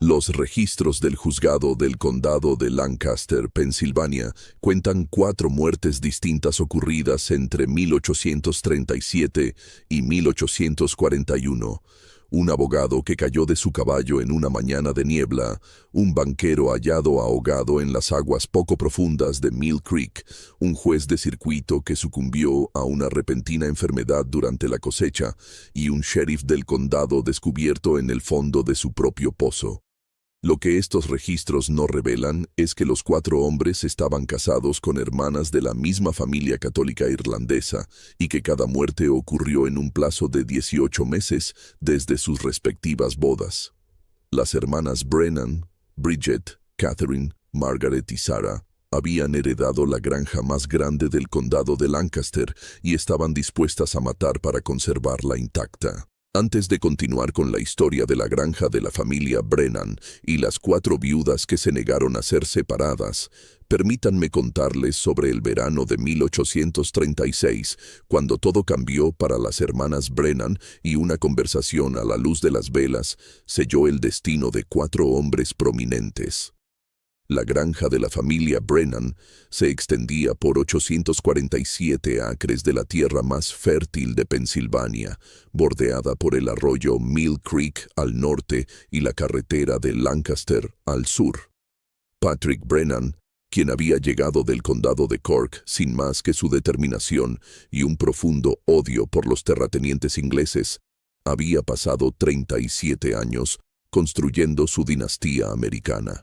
Los registros del juzgado del condado de Lancaster, Pensilvania, cuentan 4 muertes distintas ocurridas entre 1837 y 1841. Un abogado que cayó de su caballo en una mañana de niebla, un banquero hallado ahogado en las aguas poco profundas de Mill Creek, un juez de circuito que sucumbió a una repentina enfermedad durante la cosecha y un sheriff del condado descubierto en el fondo de su propio pozo. Lo que estos registros no revelan es que los 4 hombres estaban casados con hermanas de la misma familia católica irlandesa y que cada muerte ocurrió en un plazo de 18 meses desde sus respectivas bodas. Las hermanas Brennan, Bridget, Catherine, Margaret y Sarah habían heredado la granja más grande del condado de Lancaster y estaban dispuestas a matar para conservarla intacta. Antes de continuar con la historia de la granja de la familia Brennan y las 4 viudas que se negaron a ser separadas, permítanme contarles sobre el verano de 1836, cuando todo cambió para las hermanas Brennan y una conversación a la luz de las velas selló el destino de 4 hombres prominentes. La granja de la familia Brennan se extendía por 847 acres de la tierra más fértil de Pensilvania, bordeada por el arroyo Mill Creek al norte y la carretera de Lancaster al sur. Patrick Brennan, quien había llegado del condado de Cork sin más que su determinación y un profundo odio por los terratenientes ingleses, había pasado 37 años construyendo su dinastía americana.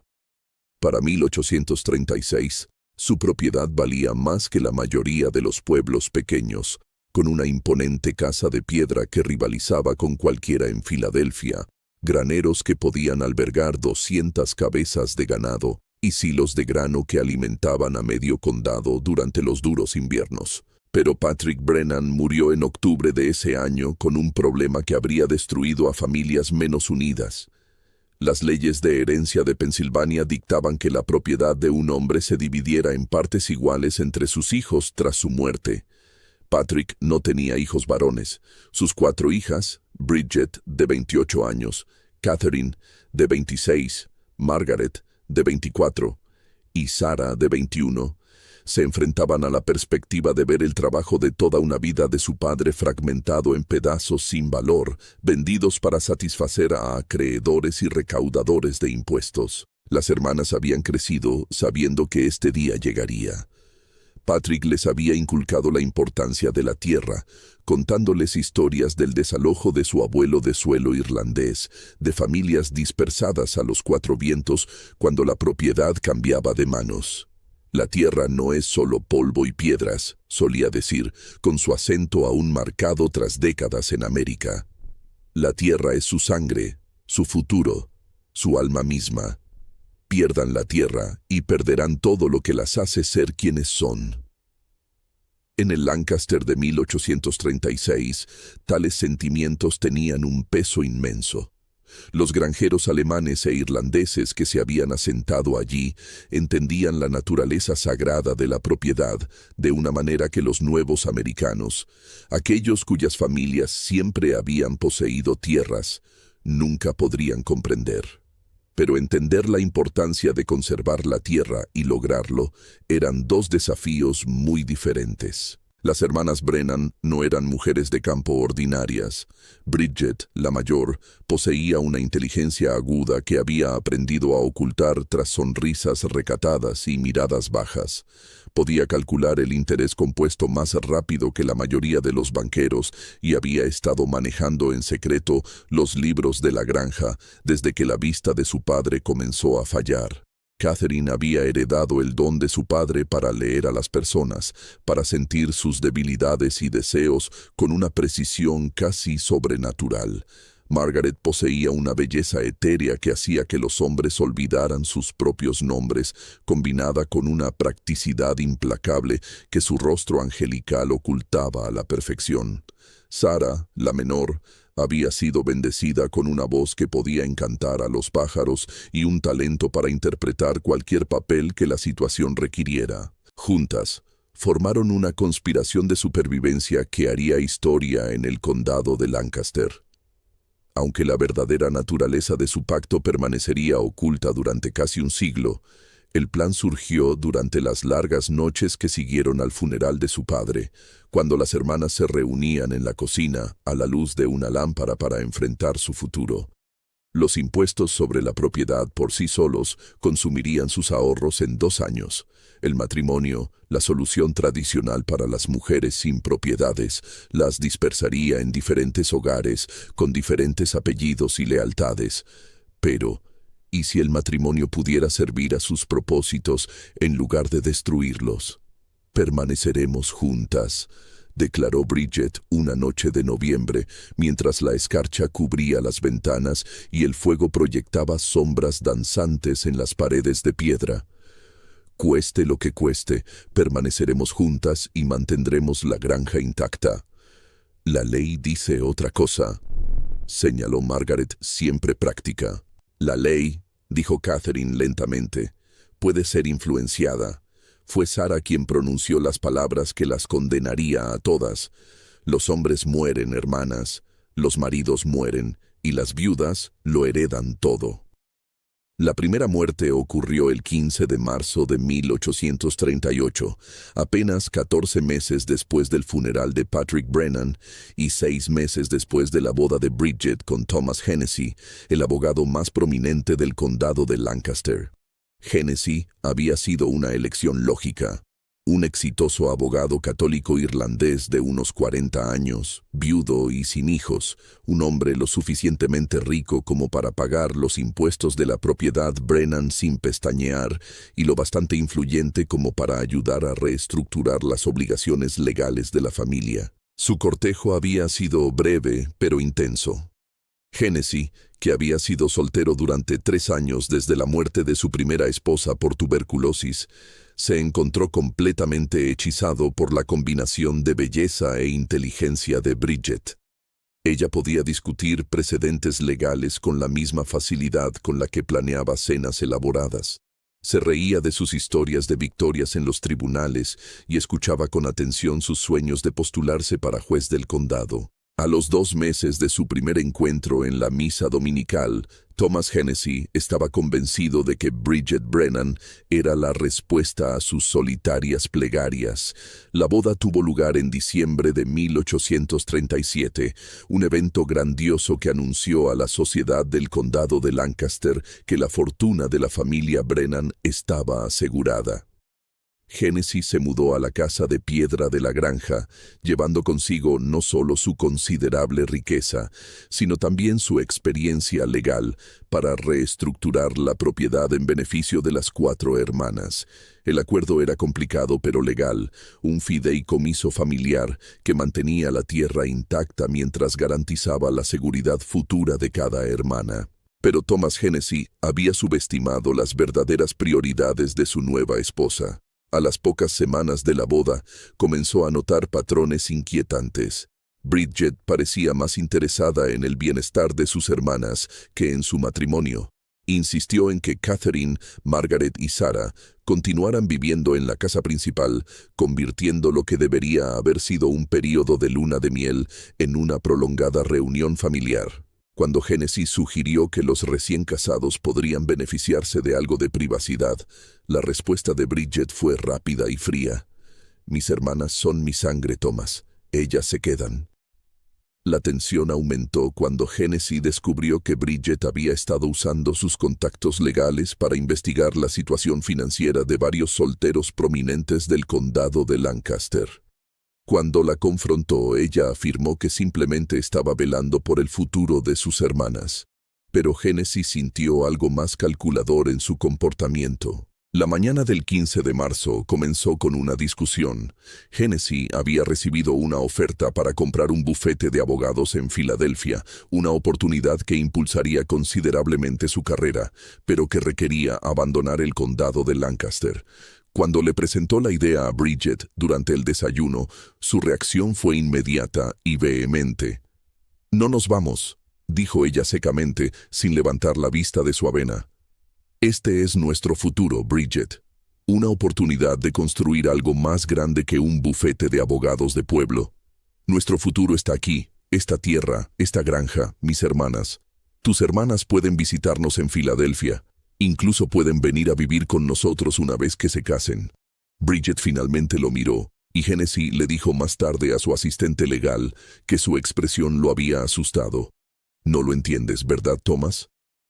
Para 1836, su propiedad valía más que la mayoría de los pueblos pequeños, con una imponente casa de piedra que rivalizaba con cualquiera en Filadelfia, graneros que podían albergar 200 cabezas de ganado y silos de grano que alimentaban a medio condado durante los duros inviernos. Pero Patrick Brennan murió en octubre de ese año con un problema que habría destruido a familias menos unidas. Las leyes de herencia de Pensilvania dictaban que la propiedad de un hombre se dividiera en partes iguales entre sus hijos tras su muerte. Patrick no tenía hijos varones. Sus 4 hijas, Bridget, de 28 años, Catherine, de 26, Margaret, de 24, y Sarah, de 21, se enfrentaban a la perspectiva de ver el trabajo de toda una vida de su padre fragmentado en pedazos sin valor, vendidos para satisfacer a acreedores y recaudadores de impuestos. Las hermanas habían crecido sabiendo que este día llegaría. Patrick les había inculcado la importancia de la tierra, contándoles historias del desalojo de su abuelo de suelo irlandés, de familias dispersadas a los 4 vientos cuando la propiedad cambiaba de manos. La tierra no es solo polvo y piedras, solía decir, con su acento aún marcado tras décadas en América. La tierra es su sangre, su futuro, su alma misma. Pierdan la tierra y perderán todo lo que las hace ser quienes son. En el Lancaster de 1836, tales sentimientos tenían un peso inmenso. Los granjeros alemanes e irlandeses que se habían asentado allí entendían la naturaleza sagrada de la propiedad de una manera que los nuevos americanos, aquellos cuyas familias siempre habían poseído tierras, nunca podrían comprender. Pero entender la importancia de conservar la tierra y lograrlo eran 2 desafíos muy diferentes. Las hermanas Brennan no eran mujeres de campo ordinarias. Bridget, la mayor, poseía una inteligencia aguda que había aprendido a ocultar tras sonrisas recatadas y miradas bajas. Podía calcular el interés compuesto más rápido que la mayoría de los banqueros y había estado manejando en secreto los libros de la granja desde que la vista de su padre comenzó a fallar. Catherine había heredado el don de su padre para leer a las personas, para sentir sus debilidades y deseos con una precisión casi sobrenatural. Margaret poseía una belleza etérea que hacía que los hombres olvidaran sus propios nombres, combinada con una practicidad implacable que su rostro angelical ocultaba a la perfección. Sarah, la menor, había sido bendecida con una voz que podía encantar a los pájaros y un talento para interpretar cualquier papel que la situación requiriera. Juntas, formaron una conspiración de supervivencia que haría historia en el condado de Lancaster. Aunque la verdadera naturaleza de su pacto permanecería oculta durante casi un siglo, el plan surgió durante las largas noches que siguieron al funeral de su padre, cuando las hermanas se reunían en la cocina a la luz de una lámpara para enfrentar su futuro. Los impuestos sobre la propiedad por sí solos consumirían sus ahorros en 2 años. El matrimonio, la solución tradicional para las mujeres sin propiedades, las dispersaría en diferentes hogares con diferentes apellidos y lealtades. Pero, ¿y si el matrimonio pudiera servir a sus propósitos en lugar de destruirlos? «Permaneceremos juntas», declaró Bridget una noche de noviembre, mientras la escarcha cubría las ventanas y el fuego proyectaba sombras danzantes en las paredes de piedra. «Cueste lo que cueste, permaneceremos juntas y mantendremos la granja intacta». «La ley dice otra cosa», señaló Margaret, siempre práctica. «La ley», dijo Catherine lentamente, «puede ser influenciada». Fue Sara quien pronunció las palabras que las condenaría a todas. Los hombres mueren, hermanas, los maridos mueren, y las viudas lo heredan todo. La primera muerte ocurrió el 15 de marzo de 1838, apenas 14 meses después del funeral de Patrick Brennan y 6 meses después de la boda de Bridget con Thomas Hennessy, el abogado más prominente del condado de Lancaster. Hennessy había sido una elección lógica. Un exitoso abogado católico irlandés de unos 40 años, viudo y sin hijos, un hombre lo suficientemente rico como para pagar los impuestos de la propiedad Brennan sin pestañear y lo bastante influyente como para ayudar a reestructurar las obligaciones legales de la familia. Su cortejo había sido breve pero intenso. Hennessy, que había sido soltero durante 3 años desde la muerte de su primera esposa por tuberculosis, se encontró completamente hechizado por la combinación de belleza e inteligencia de Bridget. Ella podía discutir precedentes legales con la misma facilidad con la que planeaba cenas elaboradas. Se reía de sus historias de victorias en los tribunales y escuchaba con atención sus sueños de postularse para juez del condado. A los 2 meses de su primer encuentro en la misa dominical, Thomas Hennessy estaba convencido de que Bridget Brennan era la respuesta a sus solitarias plegarias. La boda tuvo lugar en diciembre de 1837, un evento grandioso que anunció a la sociedad del condado de Lancaster que la fortuna de la familia Brennan estaba asegurada. Hennessy se mudó a la casa de piedra de la granja, llevando consigo no solo su considerable riqueza, sino también su experiencia legal para reestructurar la propiedad en beneficio de las 4 hermanas. El acuerdo era complicado pero legal, un fideicomiso familiar que mantenía la tierra intacta mientras garantizaba la seguridad futura de cada hermana. Pero Thomas Hennessy había subestimado las verdaderas prioridades de su nueva esposa. A las pocas semanas de la boda, comenzó a notar patrones inquietantes. Bridget parecía más interesada en el bienestar de sus hermanas que en su matrimonio. Insistió en que Catherine, Margaret y Sara continuaran viviendo en la casa principal, convirtiendo lo que debería haber sido un período de luna de miel en una prolongada reunión familiar. Cuando Hennessy sugirió que los recién casados podrían beneficiarse de algo de privacidad, la respuesta de Bridget fue rápida y fría. «Mis hermanas son mi sangre, Thomas. Ellas se quedan». La tensión aumentó cuando Hennessy descubrió que Bridget había estado usando sus contactos legales para investigar la situación financiera de varios solteros prominentes del condado de Lancaster. Cuando la confrontó, ella afirmó que simplemente estaba velando por el futuro de sus hermanas. Pero Hennessy sintió algo más calculador en su comportamiento. La mañana del 15 de marzo comenzó con una discusión. Hennessy había recibido una oferta para comprar un bufete de abogados en Filadelfia, una oportunidad que impulsaría considerablemente su carrera, pero que requería abandonar el condado de Lancaster. Cuando le presentó la idea a Bridget durante el desayuno, su reacción fue inmediata y vehemente. «No nos vamos», dijo ella secamente, sin levantar la vista de su avena. «Este es nuestro futuro, Bridget. Una oportunidad de construir algo más grande que un bufete de abogados de pueblo. Nuestro futuro está aquí, Esta tierra, esta granja, mis hermanas. Tus hermanas pueden visitarnos en Filadelfia. Incluso pueden venir a vivir con nosotros una vez que se casen. Bridget finalmente lo miró, y Hennessy le dijo más tarde a su asistente legal que su expresión lo había asustado. No lo entiendes, ¿verdad, Thomas?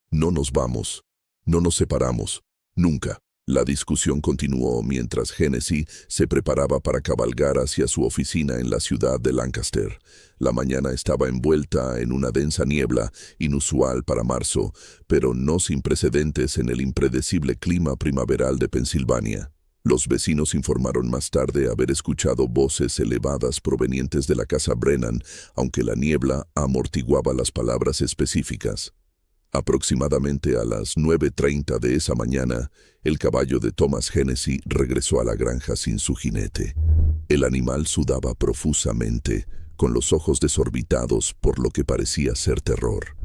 No nos vamos. No nos separamos. Nunca. La discusión continuó mientras Hennessy se preparaba para cabalgar hacia su oficina en la ciudad de Lancaster. La mañana estaba envuelta en una densa niebla, inusual para marzo, pero no sin precedentes en el impredecible clima primaveral de Pensilvania. Los vecinos informaron más tarde haber escuchado voces elevadas provenientes de la casa Brennan, aunque la niebla amortiguaba las palabras específicas. Aproximadamente a las 9:30 de esa mañana, el caballo de Thomas Hennessy regresó a la granja sin su jinete. El animal sudaba profusamente, con los ojos desorbitados por lo que parecía ser terror.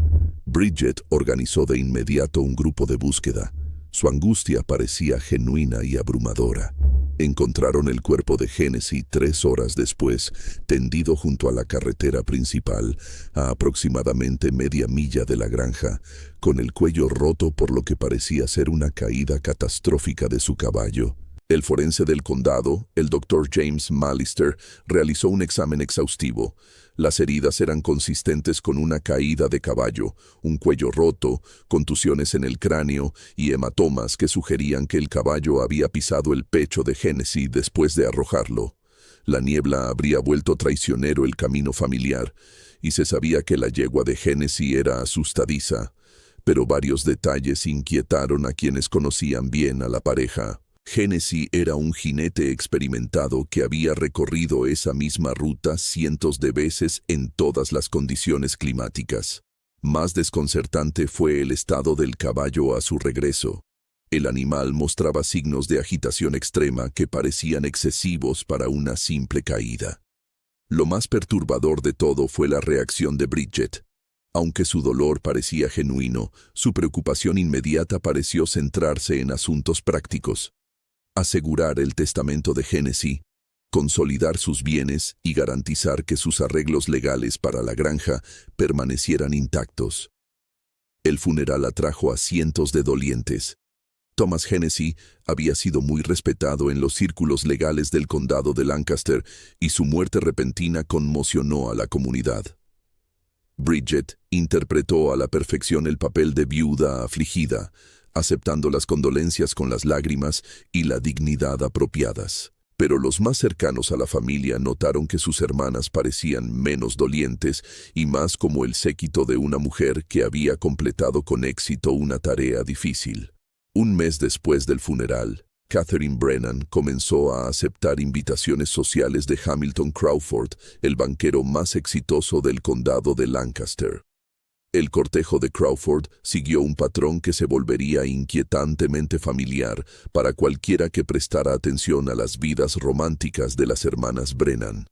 Bridget organizó de inmediato un grupo de búsqueda. Su angustia parecía genuina y abrumadora. Encontraron el cuerpo de Hennessy 3 horas después, tendido junto a la carretera principal, a aproximadamente media milla de la granja, con el cuello roto por lo que parecía ser una caída catastrófica de su caballo. El forense del condado, el Dr. James Mallister, realizó un examen exhaustivo. Las heridas eran consistentes con una caída de caballo, un cuello roto, contusiones en el cráneo y hematomas que sugerían que el caballo había pisado el pecho de Hennessy después de arrojarlo. La niebla habría vuelto traicionero el camino familiar, y se sabía que la yegua de Hennessy era asustadiza, pero varios detalles inquietaron a quienes conocían bien a la pareja. Hennessy era un jinete experimentado que había recorrido esa misma ruta cientos de veces en todas las condiciones climáticas. Más desconcertante fue el estado del caballo a su regreso. El animal mostraba signos de agitación extrema que parecían excesivos para una simple caída. Lo más perturbador de todo fue la reacción de Bridget. Aunque su dolor parecía genuino, su preocupación inmediata pareció centrarse en asuntos prácticos. Asegurar el testamento de Hennessy, consolidar sus bienes y garantizar que sus arreglos legales para la granja permanecieran intactos. El funeral atrajo a cientos de dolientes. Thomas Hennessy había sido muy respetado en los círculos legales del condado de Lancaster y su muerte repentina conmocionó a la comunidad. Bridget interpretó a la perfección el papel de viuda afligida, aceptando las condolencias con las lágrimas y la dignidad apropiadas. Pero los más cercanos a la familia notaron que sus hermanas parecían menos dolientes y más como el séquito de una mujer que había completado con éxito una tarea difícil. Un mes después del funeral, Catherine Brennan comenzó a aceptar invitaciones sociales de Hamilton Crawford, el banquero más exitoso del condado de Lancaster. El cortejo de Crawford siguió un patrón que se volvería inquietantemente familiar para cualquiera que prestara atención a las vidas románticas de las hermanas Brennan.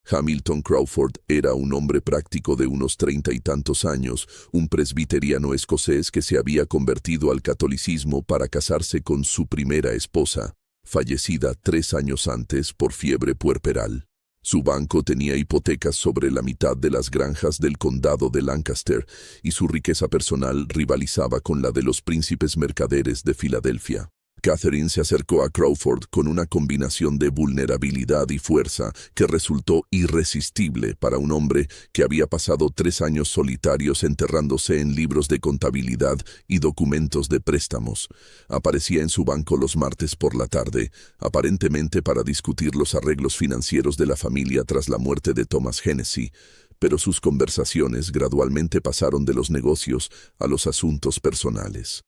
Hamilton Crawford era un hombre práctico de unos 30 y tantos años, un presbiteriano escocés que se había convertido al catolicismo para casarse con su primera esposa, fallecida 3 años antes por fiebre puerperal. Su banco tenía hipotecas sobre la mitad de las granjas del condado de Lancaster y su riqueza personal rivalizaba con la de los príncipes mercaderes de Filadelfia. Catherine se acercó a Crawford con una combinación de vulnerabilidad y fuerza que resultó irresistible para un hombre que había pasado 3 años solitarios enterrándose en libros de contabilidad y documentos de préstamos. Aparecía en su banco los martes por la tarde, aparentemente para discutir los arreglos financieros de la familia tras la muerte de Thomas Hennessy, pero sus conversaciones gradualmente pasaron de los negocios a los asuntos personales.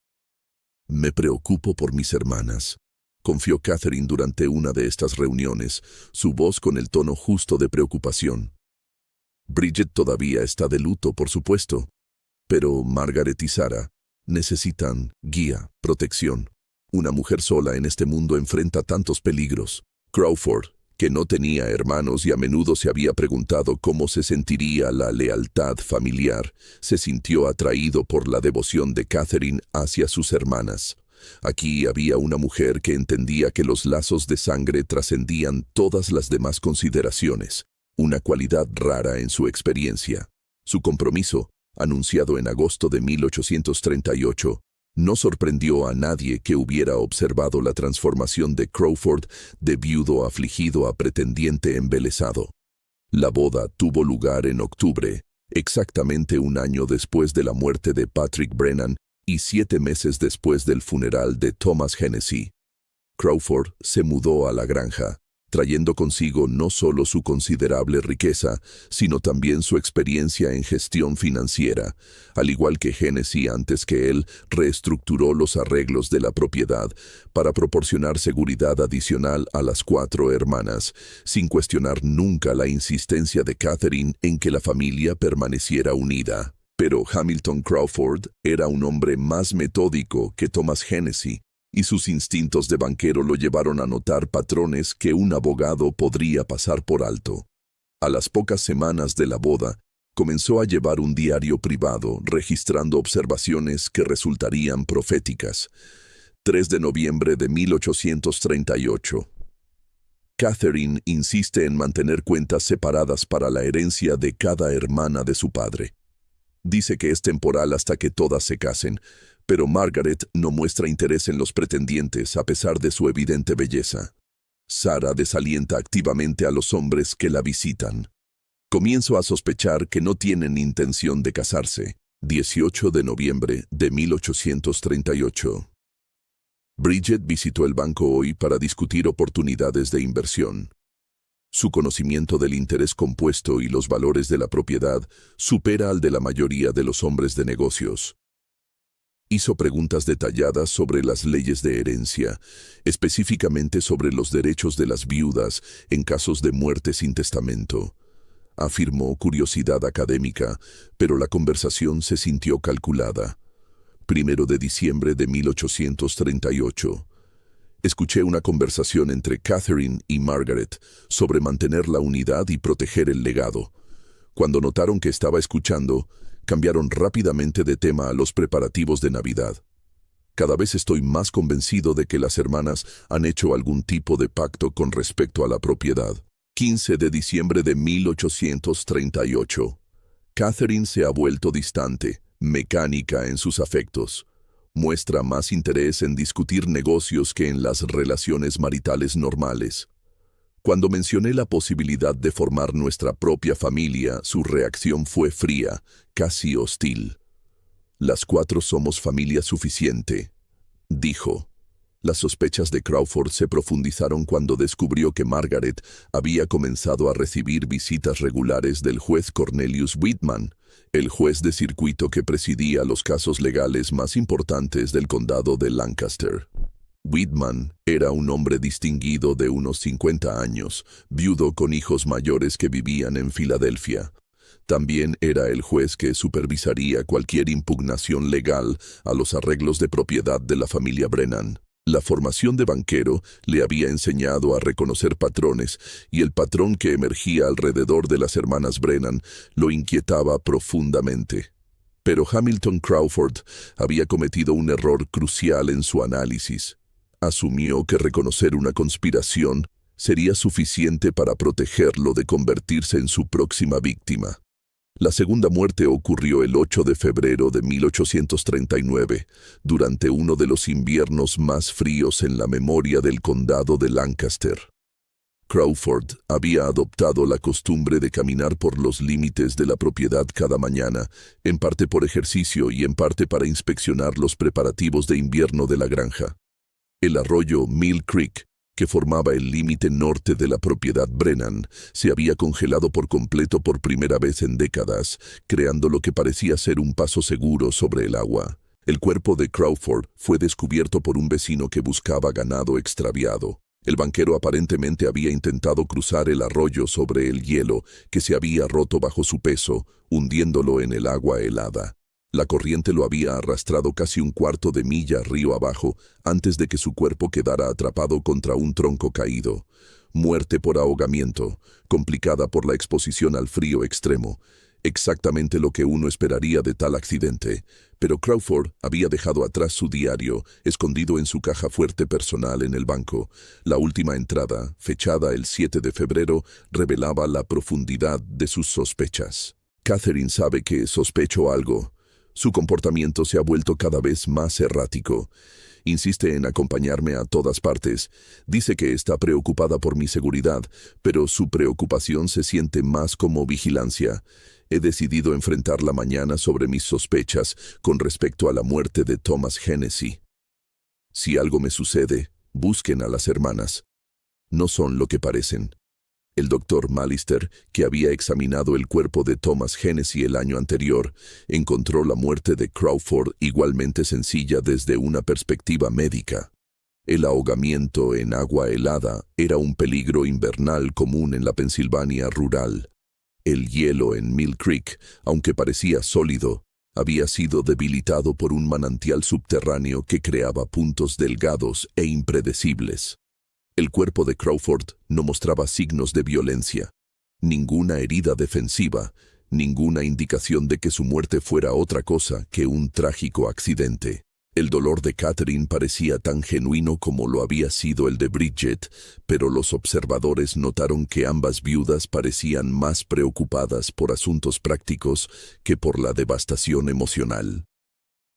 «Me preocupo por mis hermanas», confió Catherine durante una de estas reuniones, su voz con el tono justo de preocupación. «Bridget todavía está de luto, por supuesto, pero Margaret y Sarah necesitan guía, protección. Una mujer sola en este mundo enfrenta tantos peligros». Crawford, que no tenía hermanos y a menudo se había preguntado cómo se sentiría la lealtad familiar, se sintió atraído por la devoción de Catherine hacia sus hermanas. Aquí había una mujer que entendía que los lazos de sangre trascendían todas las demás consideraciones, una cualidad rara en su experiencia. Su compromiso, anunciado en agosto de 1838, no sorprendió a nadie que hubiera observado la transformación de Crawford de viudo afligido a pretendiente embelesado. La boda tuvo lugar en octubre, exactamente un año después de la muerte de Patrick Brennan y 7 meses después del funeral de Thomas Hennessy. Crawford se mudó a la granja, trayendo consigo no solo su considerable riqueza, sino también su experiencia en gestión financiera. Al igual que Hennessy antes que él, reestructuró los arreglos de la propiedad para proporcionar seguridad adicional a las 4 hermanas, sin cuestionar nunca la insistencia de Catherine en que la familia permaneciera unida. Pero Hamilton Crawford era un hombre más metódico que Thomas Hennessy, y sus instintos de banquero lo llevaron a notar patrones que un abogado podría pasar por alto. A las pocas semanas de la boda, comenzó a llevar un diario privado registrando observaciones que resultarían proféticas. 3 de noviembre de 1838. Catherine insiste en mantener cuentas separadas para la herencia de cada hermana de su padre. Dice que es temporal hasta que todas se casen, pero Margaret no muestra interés en los pretendientes a pesar de su evidente belleza. Sarah desalienta activamente a los hombres que la visitan. Comienzo a sospechar que no tienen intención de casarse. 18 de noviembre de 1838. Bridget visitó el banco hoy para discutir oportunidades de inversión. Su conocimiento del interés compuesto y los valores de la propiedad supera al de la mayoría de los hombres de negocios. Hizo preguntas detalladas sobre las leyes de herencia, específicamente sobre los derechos de las viudas en casos de muerte sin testamento. Afirmó curiosidad académica, pero la conversación se sintió calculada. 1 de diciembre de 1838. Escuché una conversación entre Catherine y Margaret sobre mantener la unidad y proteger el legado. Cuando notaron que estaba escuchando, cambiaron rápidamente de tema a los preparativos de Navidad. Cada vez estoy más convencido de que las hermanas han hecho algún tipo de pacto con respecto a la propiedad. 15 de diciembre de 1838. Catherine se ha vuelto distante, mecánica en sus afectos. Muestra más interés en discutir negocios que en las relaciones maritales normales. Cuando mencioné la posibilidad de formar nuestra propia familia, su reacción fue fría, casi hostil. Las 4 somos familia suficiente, dijo. Las sospechas de Crawford se profundizaron cuando descubrió que Margaret había comenzado a recibir visitas regulares del juez Cornelius Whitman, el juez de circuito que presidía los casos legales más importantes del condado de Lancaster. Whitman era un hombre distinguido de unos 50 años, viudo con hijos mayores que vivían en Filadelfia. También era el juez que supervisaría cualquier impugnación legal a los arreglos de propiedad de la familia Brennan. La formación de banquero le había enseñado a reconocer patrones, y el patrón que emergía alrededor de las hermanas Brennan lo inquietaba profundamente. Pero Hamilton Crawford había cometido un error crucial en su análisis. Asumió que reconocer una conspiración sería suficiente para protegerlo de convertirse en su próxima víctima. La segunda muerte ocurrió el 8 de febrero de 1839, durante uno de los inviernos más fríos en la memoria del condado de Lancaster. Crawford había adoptado la costumbre de caminar por los límites de la propiedad cada mañana, en parte por ejercicio y en parte para inspeccionar los preparativos de invierno de la granja. El arroyo Mill Creek, que formaba el límite norte de la propiedad Brennan, se había congelado por completo por primera vez en décadas, creando lo que parecía ser un paso seguro sobre el agua. El cuerpo de Crawford fue descubierto por un vecino que buscaba ganado extraviado. El banquero aparentemente había intentado cruzar el arroyo sobre el hielo que se había roto bajo su peso, hundiéndolo en el agua helada. La corriente lo había arrastrado casi un cuarto de milla río abajo antes de que su cuerpo quedara atrapado contra un tronco caído. Muerte por ahogamiento, complicada por la exposición al frío extremo. Exactamente lo que uno esperaría de tal accidente. Pero Crawford había dejado atrás su diario, escondido en su caja fuerte personal en el banco. La última entrada, fechada el 7 de febrero, revelaba la profundidad de sus sospechas. Catherine sabe que sospecho algo. Su comportamiento se ha vuelto cada vez más errático. Insiste en acompañarme a todas partes. Dice que está preocupada por mi seguridad, pero su preocupación se siente más como vigilancia. He decidido enfrentarla mañana sobre mis sospechas con respecto a la muerte de Thomas Hennessy. Si algo me sucede, busquen a las hermanas. No son lo que parecen. El doctor Malister, que había examinado el cuerpo de Thomas Hennessy el año anterior, encontró la muerte de Crawford igualmente sencilla desde una perspectiva médica. El ahogamiento en agua helada era un peligro invernal común en la Pensilvania rural. El hielo en Mill Creek, aunque parecía sólido, había sido debilitado por un manantial subterráneo que creaba puntos delgados e impredecibles. El cuerpo de Crawford no mostraba signos de violencia, ninguna herida defensiva, ninguna indicación de que su muerte fuera otra cosa que un trágico accidente. El dolor de Catherine parecía tan genuino como lo había sido el de Bridget, pero los observadores notaron que ambas viudas parecían más preocupadas por asuntos prácticos que por la devastación emocional.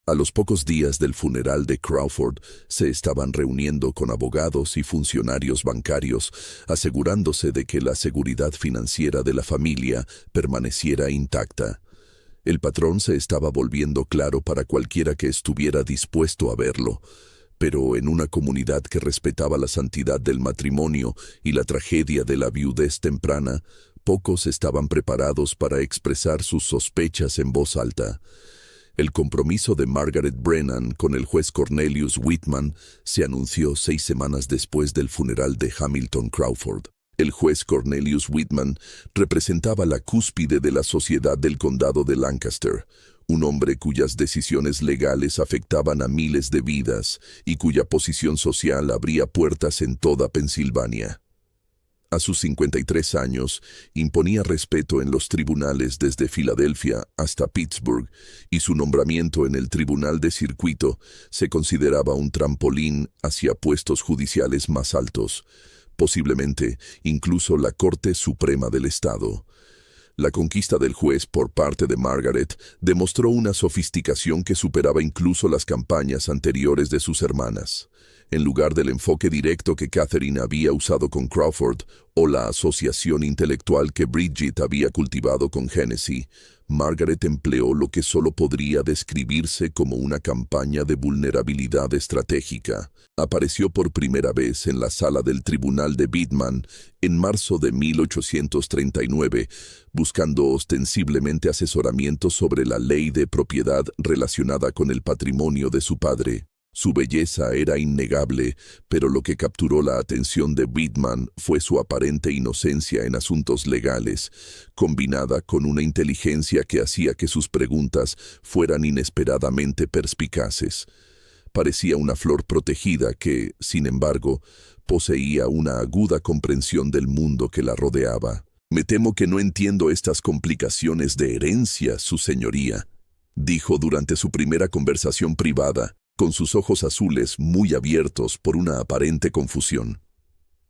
A los pocos días del funeral de Crawford, se estaban reuniendo con abogados y funcionarios bancarios, asegurándose de que la seguridad financiera de la familia permaneciera intacta. El patrón se estaba volviendo claro para cualquiera que estuviera dispuesto a verlo, pero en una comunidad que respetaba la santidad del matrimonio y la tragedia de la viudez temprana, pocos estaban preparados para expresar sus sospechas en voz alta. El compromiso de Margaret Brennan con el juez Cornelius Whitman se anunció 6 semanas después del funeral de Hamilton Crawford. El juez Cornelius Whitman representaba la cúspide de la sociedad del condado de Lancaster, un hombre cuyas decisiones legales afectaban a miles de vidas y cuya posición social abría puertas en toda Pensilvania. A sus 53 años, imponía respeto en los tribunales desde Filadelfia hasta Pittsburgh, y su nombramiento en el Tribunal de Circuito se consideraba un trampolín hacia puestos judiciales más altos, posiblemente incluso la Corte Suprema del Estado. La conquista del juez por parte de Margaret demostró una sofisticación que superaba incluso las campañas anteriores de sus hermanas. En lugar del enfoque directo que Catherine había usado con Crawford o la asociación intelectual que Bridget había cultivado con Hennessy, Margaret empleó lo que solo podría describirse como una campaña de vulnerabilidad estratégica. Apareció por primera vez en la sala del tribunal de Beadman en marzo de 1839, buscando ostensiblemente asesoramiento sobre la ley de propiedad relacionada con el patrimonio de su padre. Su belleza era innegable, pero lo que capturó la atención de Beadman fue su aparente inocencia en asuntos legales, combinada con una inteligencia que hacía que sus preguntas fueran inesperadamente perspicaces. Parecía una flor protegida que, sin embargo, poseía una aguda comprensión del mundo que la rodeaba. «Me temo que no entiendo estas complicaciones de herencia, su señoría», dijo durante su primera conversación privada, con sus ojos azules muy abiertos por una aparente confusión.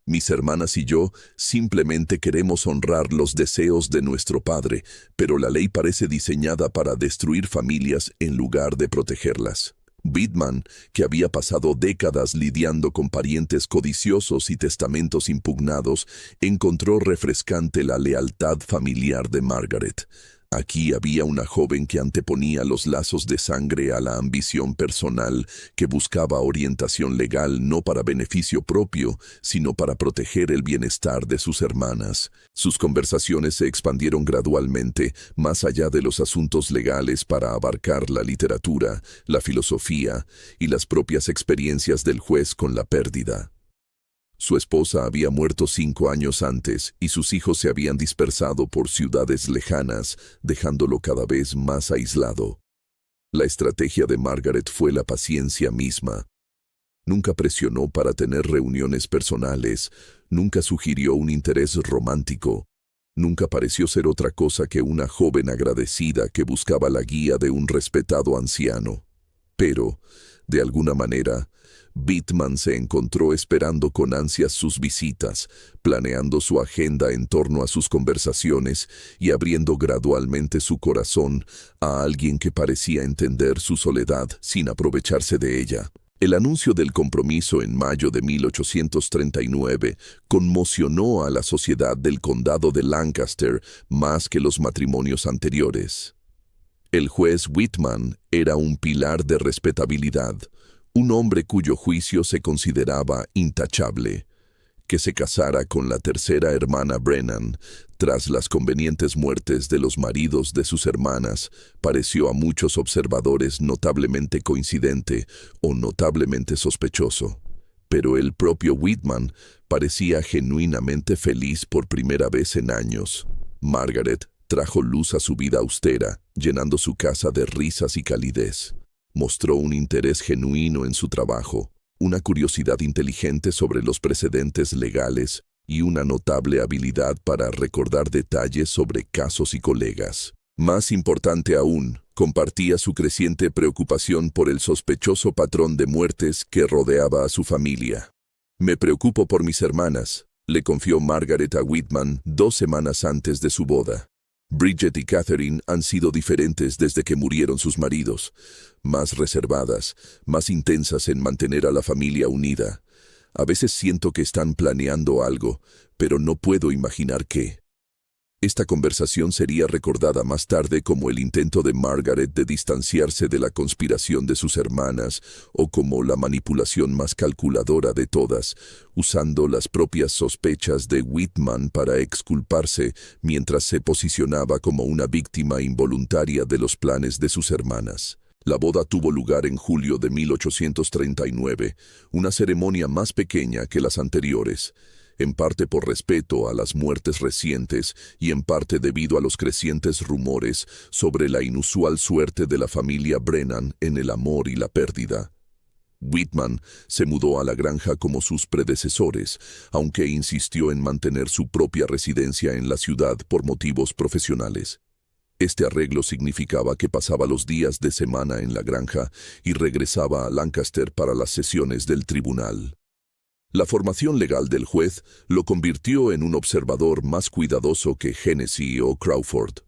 «Mis hermanas y yo simplemente queremos honrar los deseos de nuestro padre, pero la ley parece diseñada para destruir familias en lugar de protegerlas». Beadman, que había pasado décadas lidiando con parientes codiciosos y testamentos impugnados, encontró refrescante la lealtad familiar de Margaret. Aquí había una joven que anteponía los lazos de sangre a la ambición personal, que buscaba orientación legal no para beneficio propio, sino para proteger el bienestar de sus hermanas. Sus conversaciones se expandieron gradualmente, más allá de los asuntos legales, para abarcar la literatura, la filosofía y las propias experiencias del juez con la pérdida. Su esposa había muerto 5 años antes y sus hijos se habían dispersado por ciudades lejanas, dejándolo cada vez más aislado. La estrategia de Margaret fue la paciencia misma. Nunca presionó para tener reuniones personales, nunca sugirió un interés romántico. Nunca pareció ser otra cosa que una joven agradecida que buscaba la guía de un respetado anciano. Pero, de alguna manera, Whitman se encontró esperando con ansias sus visitas, planeando su agenda en torno a sus conversaciones y abriendo gradualmente su corazón a alguien que parecía entender su soledad sin aprovecharse de ella. El anuncio del compromiso en mayo de 1839 conmocionó a la sociedad del condado de Lancaster más que los matrimonios anteriores. El juez Whitman era un pilar de respetabilidad, un hombre cuyo juicio se consideraba intachable. Que se casara con la tercera hermana Brennan, tras las convenientes muertes de los maridos de sus hermanas, pareció a muchos observadores notablemente coincidente o notablemente sospechoso. Pero el propio Whitman parecía genuinamente feliz por primera vez en años. Margaret trajo luz a su vida austera, llenando su casa de risas y calidez. Mostró un interés genuino en su trabajo, una curiosidad inteligente sobre los precedentes legales y una notable habilidad para recordar detalles sobre casos y colegas. Más importante aún, compartía su creciente preocupación por el sospechoso patrón de muertes que rodeaba a su familia. «Me preocupo por mis hermanas», le confió Margaret a Whitman 2 semanas antes de su boda. Bridget y Catherine han sido diferentes desde que murieron sus maridos, más reservadas, más intensas en mantener a la familia unida. A veces siento que están planeando algo, pero no puedo imaginar qué. Esta conversación sería recordada más tarde como el intento de Margaret de distanciarse de la conspiración de sus hermanas o como la manipulación más calculadora de todas, usando las propias sospechas de Whitman para exculparse mientras se posicionaba como una víctima involuntaria de los planes de sus hermanas. La boda tuvo lugar en julio de 1839, una ceremonia más pequeña que las anteriores, en parte por respeto a las muertes recientes y en parte debido a los crecientes rumores sobre la inusual suerte de la familia Brennan en el amor y la pérdida. Whitman se mudó a la granja como sus predecesores, aunque insistió en mantener su propia residencia en la ciudad por motivos profesionales. Este arreglo significaba que pasaba los días de semana en la granja y regresaba a Lancaster para las sesiones del tribunal. La formación legal del juez lo convirtió en un observador más cuidadoso que Hennessy o Crawford.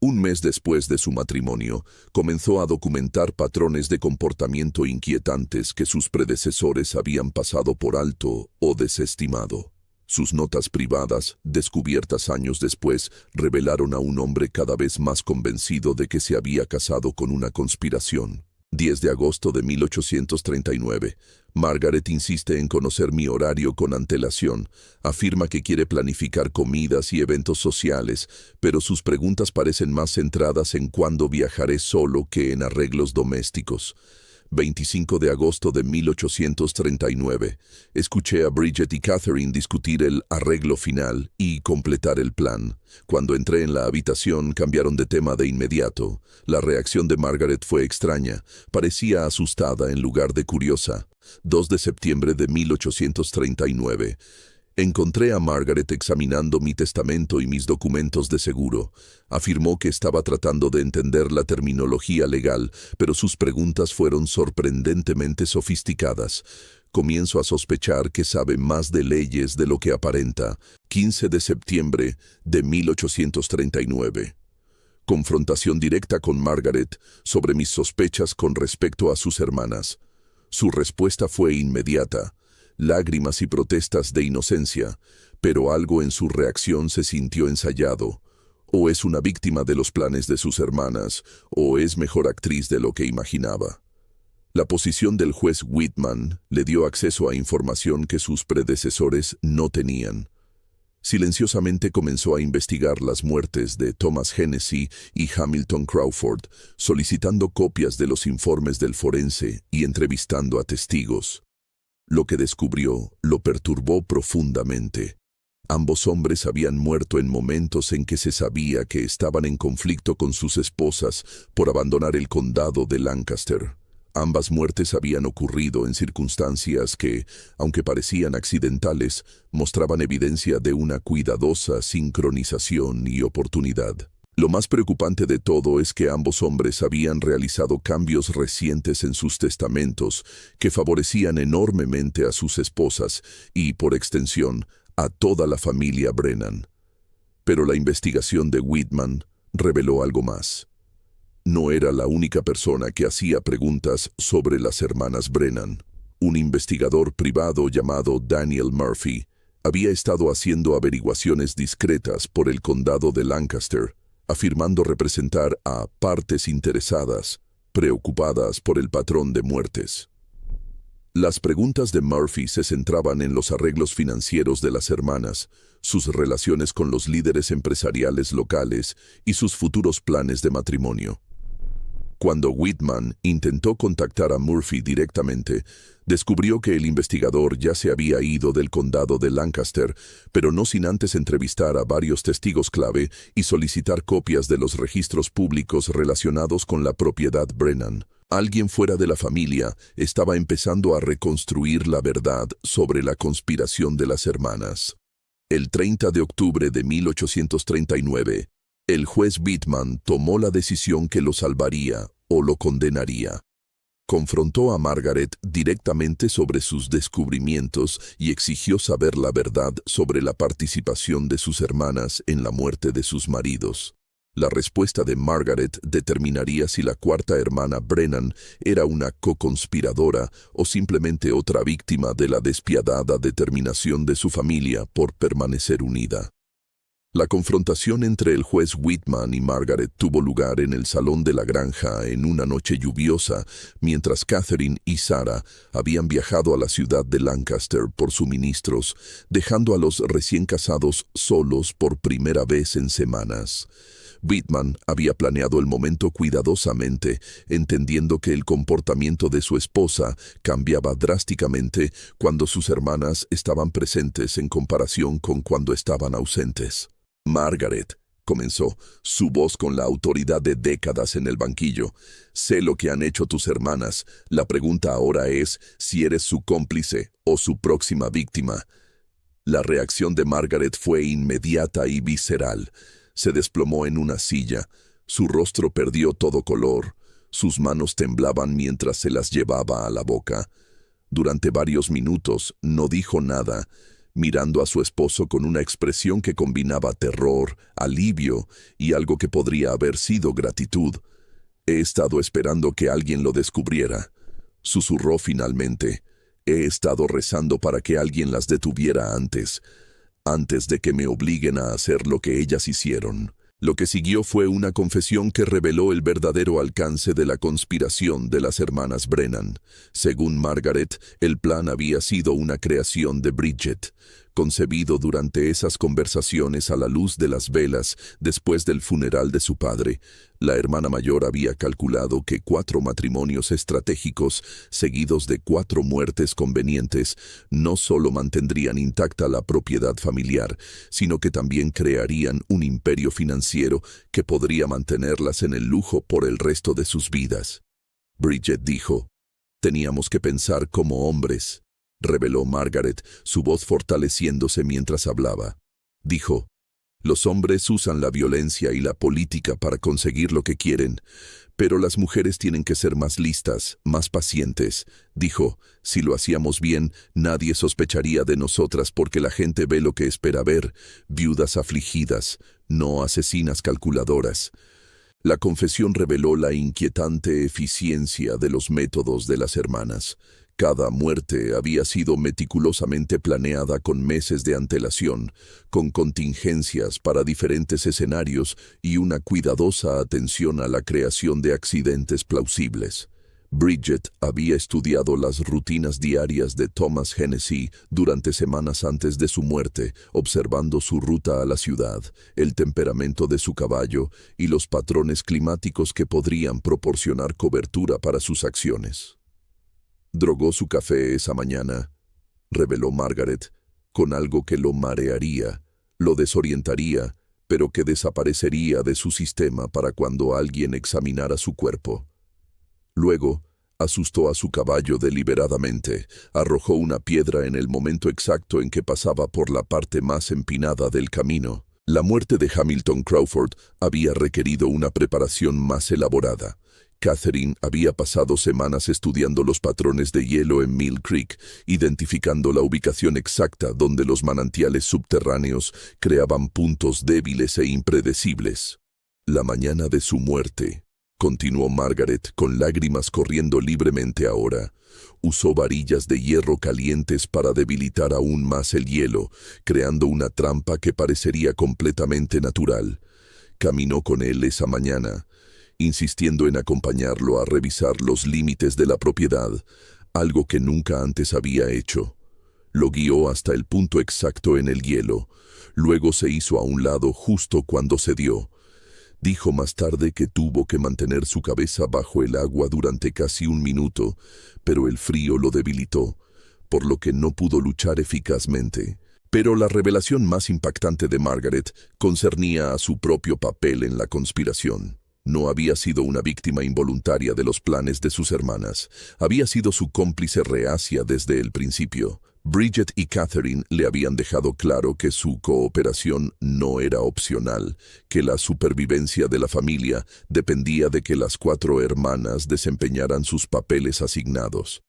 Un mes después de su matrimonio, comenzó a documentar patrones de comportamiento inquietantes que sus predecesores habían pasado por alto o desestimado. Sus notas privadas, descubiertas años después, revelaron a un hombre cada vez más convencido de que se había casado con una conspiración. 10 de agosto de 1839. Margaret insiste en conocer mi horario con antelación. Afirma que quiere planificar comidas y eventos sociales, pero sus preguntas parecen más centradas en cuándo viajaré solo que en arreglos domésticos. 25 de agosto de 1839. Escuché a Bridget y Catherine discutir el arreglo final y completar el plan. Cuando entré en la habitación, cambiaron de tema de inmediato. La reacción de Margaret fue extraña. Parecía asustada en lugar de curiosa. 2 de septiembre de 1839. Encontré a Margaret examinando mi testamento y mis documentos de seguro. Afirmó que estaba tratando de entender la terminología legal, pero sus preguntas fueron sorprendentemente sofisticadas. Comienzo a sospechar que sabe más de leyes de lo que aparenta. 15 de septiembre de 1839. Confrontación directa con Margaret sobre mis sospechas con respecto a sus hermanas. Su respuesta fue inmediata. Lágrimas y protestas de inocencia, pero algo en su reacción se sintió ensayado. O es una víctima de los planes de sus hermanas, o es mejor actriz de lo que imaginaba. La posición del juez Whitman le dio acceso a información que sus predecesores no tenían. Silenciosamente comenzó a investigar las muertes de Thomas Hennessy y Hamilton Crawford, solicitando copias de los informes del forense y entrevistando a testigos. Lo que descubrió lo perturbó profundamente. Ambos hombres habían muerto en momentos en que se sabía que estaban en conflicto con sus esposas por abandonar el condado de Lancaster. Ambas muertes habían ocurrido en circunstancias que, aunque parecían accidentales, mostraban evidencia de una cuidadosa sincronización y oportunidad. Lo más preocupante de todo es que ambos hombres habían realizado cambios recientes en sus testamentos que favorecían enormemente a sus esposas y, por extensión, a toda la familia Brennan. Pero la investigación de Whitman reveló algo más. No era la única persona que hacía preguntas sobre las hermanas Brennan. Un investigador privado llamado Daniel Murphy había estado haciendo averiguaciones discretas por el condado de Lancaster, afirmando representar a partes interesadas, preocupadas por el patrón de muertes. Las preguntas de Murphy se centraban en los arreglos financieros de las hermanas, sus relaciones con los líderes empresariales locales y sus futuros planes de matrimonio. Cuando Whitman intentó contactar a Murphy directamente, descubrió que el investigador ya se había ido del condado de Lancaster, pero no sin antes entrevistar a varios testigos clave y solicitar copias de los registros públicos relacionados con la propiedad Brennan. Alguien fuera de la familia estaba empezando a reconstruir la verdad sobre la conspiración de las hermanas. El 30 de octubre de 1839, el juez Whitman tomó la decisión que lo salvaría o lo condenaría. Confrontó a Margaret directamente sobre sus descubrimientos y exigió saber la verdad sobre la participación de sus hermanas en la muerte de sus maridos. La respuesta de Margaret determinaría si la cuarta hermana Brennan era una co-conspiradora o simplemente otra víctima de la despiadada determinación de su familia por permanecer unida. La confrontación entre el juez Whitman y Margaret tuvo lugar en el salón de la granja en una noche lluviosa, mientras Catherine y Sarah habían viajado a la ciudad de Lancaster por suministros, dejando a los recién casados solos por primera vez en semanas. Whitman había planeado el momento cuidadosamente, entendiendo que el comportamiento de su esposa cambiaba drásticamente cuando sus hermanas estaban presentes en comparación con cuando estaban ausentes. Margaret, comenzó, su voz con la autoridad de décadas en el banquillo. Sé lo que han hecho tus hermanas. La pregunta ahora es si eres su cómplice o su próxima víctima. La reacción de Margaret fue inmediata y visceral. Se desplomó en una silla. Su rostro perdió todo color. Sus manos temblaban mientras se las llevaba a la boca. Durante varios minutos no dijo nada, mirando a su esposo con una expresión que combinaba terror, alivio y algo que podría haber sido gratitud. He estado esperando que alguien lo descubriera, susurró finalmente. He estado rezando para que alguien las detuviera antes de que me obliguen a hacer lo que ellas hicieron. Lo que siguió fue una confesión que reveló el verdadero alcance de la conspiración de las hermanas Brennan. Según Margaret, el plan había sido una creación de Bridget, concebido durante esas conversaciones a la luz de las velas después del funeral de su padre. La hermana mayor había calculado que 4 matrimonios estratégicos, seguidos de 4 muertes convenientes, no solo mantendrían intacta la propiedad familiar, sino que también crearían un imperio financiero que podría mantenerlas en el lujo por el resto de sus vidas. Bridget dijo, «Teníamos que pensar como hombres», reveló Margaret, su voz fortaleciéndose mientras hablaba. Dijo, «Los hombres usan la violencia y la política para conseguir lo que quieren, pero las mujeres tienen que ser más listas, más pacientes». Dijo, «Si lo hacíamos bien, nadie sospecharía de nosotras porque la gente ve lo que espera ver, viudas afligidas, no asesinas calculadoras». La confesión reveló la inquietante eficiencia de los métodos de las hermanas. Cada muerte había sido meticulosamente planeada con meses de antelación, con contingencias para diferentes escenarios y una cuidadosa atención a la creación de accidentes plausibles. Bridget había estudiado las rutinas diarias de Thomas Hennessy durante semanas antes de su muerte, observando su ruta a la ciudad, el temperamento de su caballo y los patrones climáticos que podrían proporcionar cobertura para sus acciones. Drogó su café esa mañana, reveló Margaret, con algo que lo marearía, lo desorientaría, pero que desaparecería de su sistema para cuando alguien examinara su cuerpo. Luego, Asustó a su caballo deliberadamente, arrojó una piedra en el momento exacto en que pasaba por la parte más empinada del camino. La muerte de Hamilton Crawford había requerido una preparación más elaborada. Catherine había pasado semanas estudiando los patrones de hielo en Mill Creek, identificando la ubicación exacta donde los manantiales subterráneos creaban puntos débiles e impredecibles. La mañana de su muerte, continuó Margaret con lágrimas corriendo libremente ahora, usó varillas de hierro calientes para debilitar aún más el hielo, creando una trampa que parecería completamente natural. Caminó con él esa mañana, insistiendo en acompañarlo a revisar los límites de la propiedad, algo que nunca antes había hecho. Lo guió hasta el punto exacto en el hielo, luego se hizo a un lado justo cuando cedió. Dijo más tarde que tuvo que mantener su cabeza bajo el agua durante casi un minuto, pero el frío lo debilitó, por lo que no pudo luchar eficazmente. Pero la revelación más impactante de Margaret concernía a su propio papel en la conspiración. No había sido una víctima involuntaria de los planes de sus hermanas. Había sido su cómplice reacia desde el principio. Bridget y Catherine le habían dejado claro que su cooperación no era opcional, que la supervivencia de la familia dependía de que las 4 hermanas desempeñaran sus papeles asignados.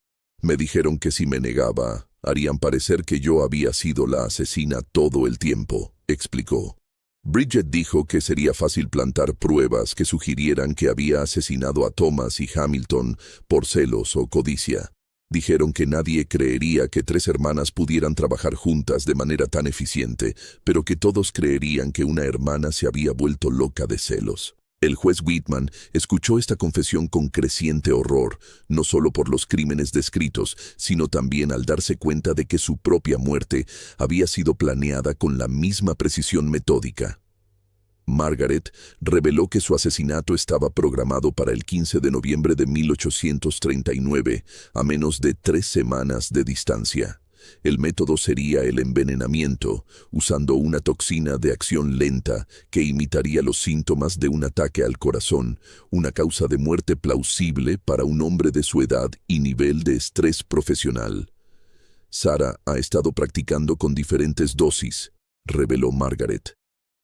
Me dijeron que si me negaba, harían parecer que yo había sido la asesina todo el tiempo, explicó. Bridget dijo que sería fácil plantar pruebas que sugirieran que había asesinado a Thomas y Hamilton por celos o codicia. Dijeron que nadie creería que 3 hermanas pudieran trabajar juntas de manera tan eficiente, pero que todos creerían que una hermana se había vuelto loca de celos. El juez Whitman escuchó esta confesión con creciente horror, no solo por los crímenes descritos, sino también al darse cuenta de que su propia muerte había sido planeada con la misma precisión metódica. Margaret reveló que su asesinato estaba programado para el 15 de noviembre de 1839, a menos de 3 semanas de distancia. El método sería el envenenamiento, usando una toxina de acción lenta que imitaría los síntomas de un ataque al corazón, una causa de muerte plausible para un hombre de su edad y nivel de estrés profesional. Sarah ha estado practicando con diferentes dosis, reveló Margaret.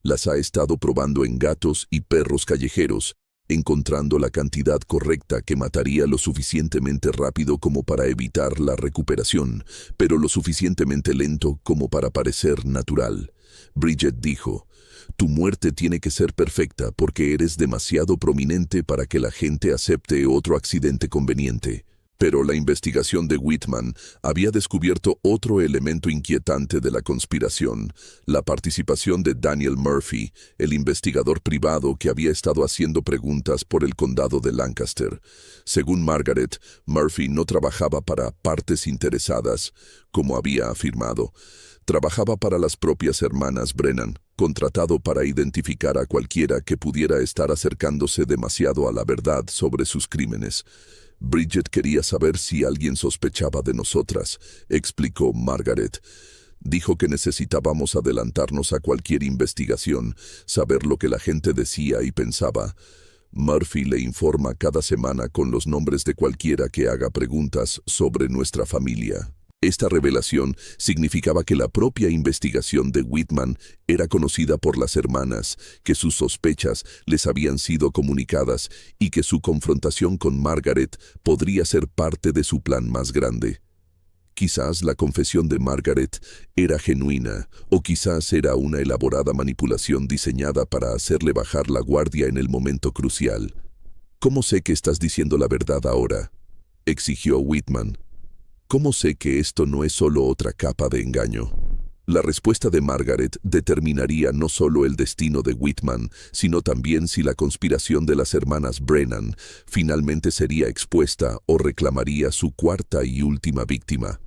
Las ha estado probando en gatos y perros callejeros, encontrando la cantidad correcta que mataría lo suficientemente rápido como para evitar la recuperación, pero lo suficientemente lento como para parecer natural. Bridget dijo, «Tu muerte tiene que ser perfecta porque eres demasiado prominente para que la gente acepte otro accidente conveniente». Pero la investigación de Whitman había descubierto otro elemento inquietante de la conspiración, la participación de Daniel Murphy, el investigador privado que había estado haciendo preguntas por el condado de Lancaster. Según Margaret, Murphy no trabajaba para partes interesadas, como había afirmado. Trabajaba para las propias hermanas Brennan, contratado para identificar a cualquiera que pudiera estar acercándose demasiado a la verdad sobre sus crímenes. Bridget quería saber si alguien sospechaba de nosotras, explicó Margaret. Dijo que necesitábamos adelantarnos a cualquier investigación, saber lo que la gente decía y pensaba. Murphy le informa cada semana con los nombres de cualquiera que haga preguntas sobre nuestra familia. Esta revelación significaba que la propia investigación de Whitman era conocida por las hermanas, que sus sospechas les habían sido comunicadas y que su confrontación con Margaret podría ser parte de su plan más grande. Quizás la confesión de Margaret era genuina, o quizás era una elaborada manipulación diseñada para hacerle bajar la guardia en el momento crucial. «¿Cómo sé que estás diciendo la verdad ahora?», exigió Whitman. «¿Cómo sé que esto no es solo otra capa de engaño?». La respuesta de Margaret determinaría no solo el destino de Whitman, sino también si la conspiración de las hermanas Brennan finalmente sería expuesta o reclamaría su 4ª y última víctima.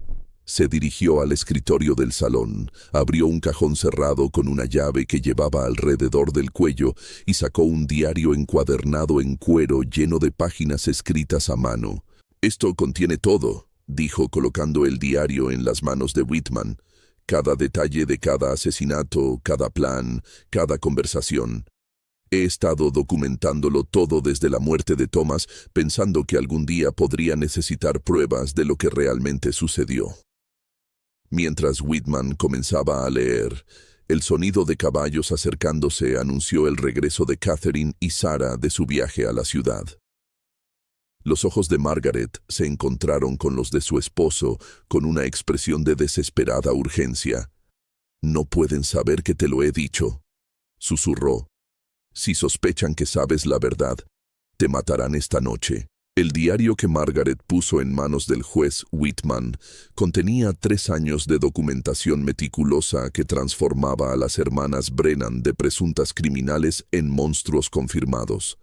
Se dirigió al escritorio del salón, abrió un cajón cerrado con una llave que llevaba alrededor del cuello y sacó un diario encuadernado en cuero lleno de páginas escritas a mano. «Esto contiene todo», dijo colocando el diario en las manos de Whitman. «Cada detalle de cada asesinato, cada plan, cada conversación». He estado documentándolo todo desde la muerte de Thomas, pensando que algún día podría necesitar pruebas de lo que realmente sucedió. Mientras Whitman comenzaba a leer, el sonido de caballos acercándose anunció el regreso de Catherine y Sarah de su viaje a la ciudad. Los ojos de Margaret se encontraron con los de su esposo con una expresión de desesperada urgencia. «No pueden saber que te lo he dicho», susurró. «Si sospechan que sabes la verdad, te matarán esta noche». El diario que Margaret puso en manos del juez Whitman contenía 3 años de documentación meticulosa que transformaba a las hermanas Brennan de presuntas criminales en monstruos confirmados.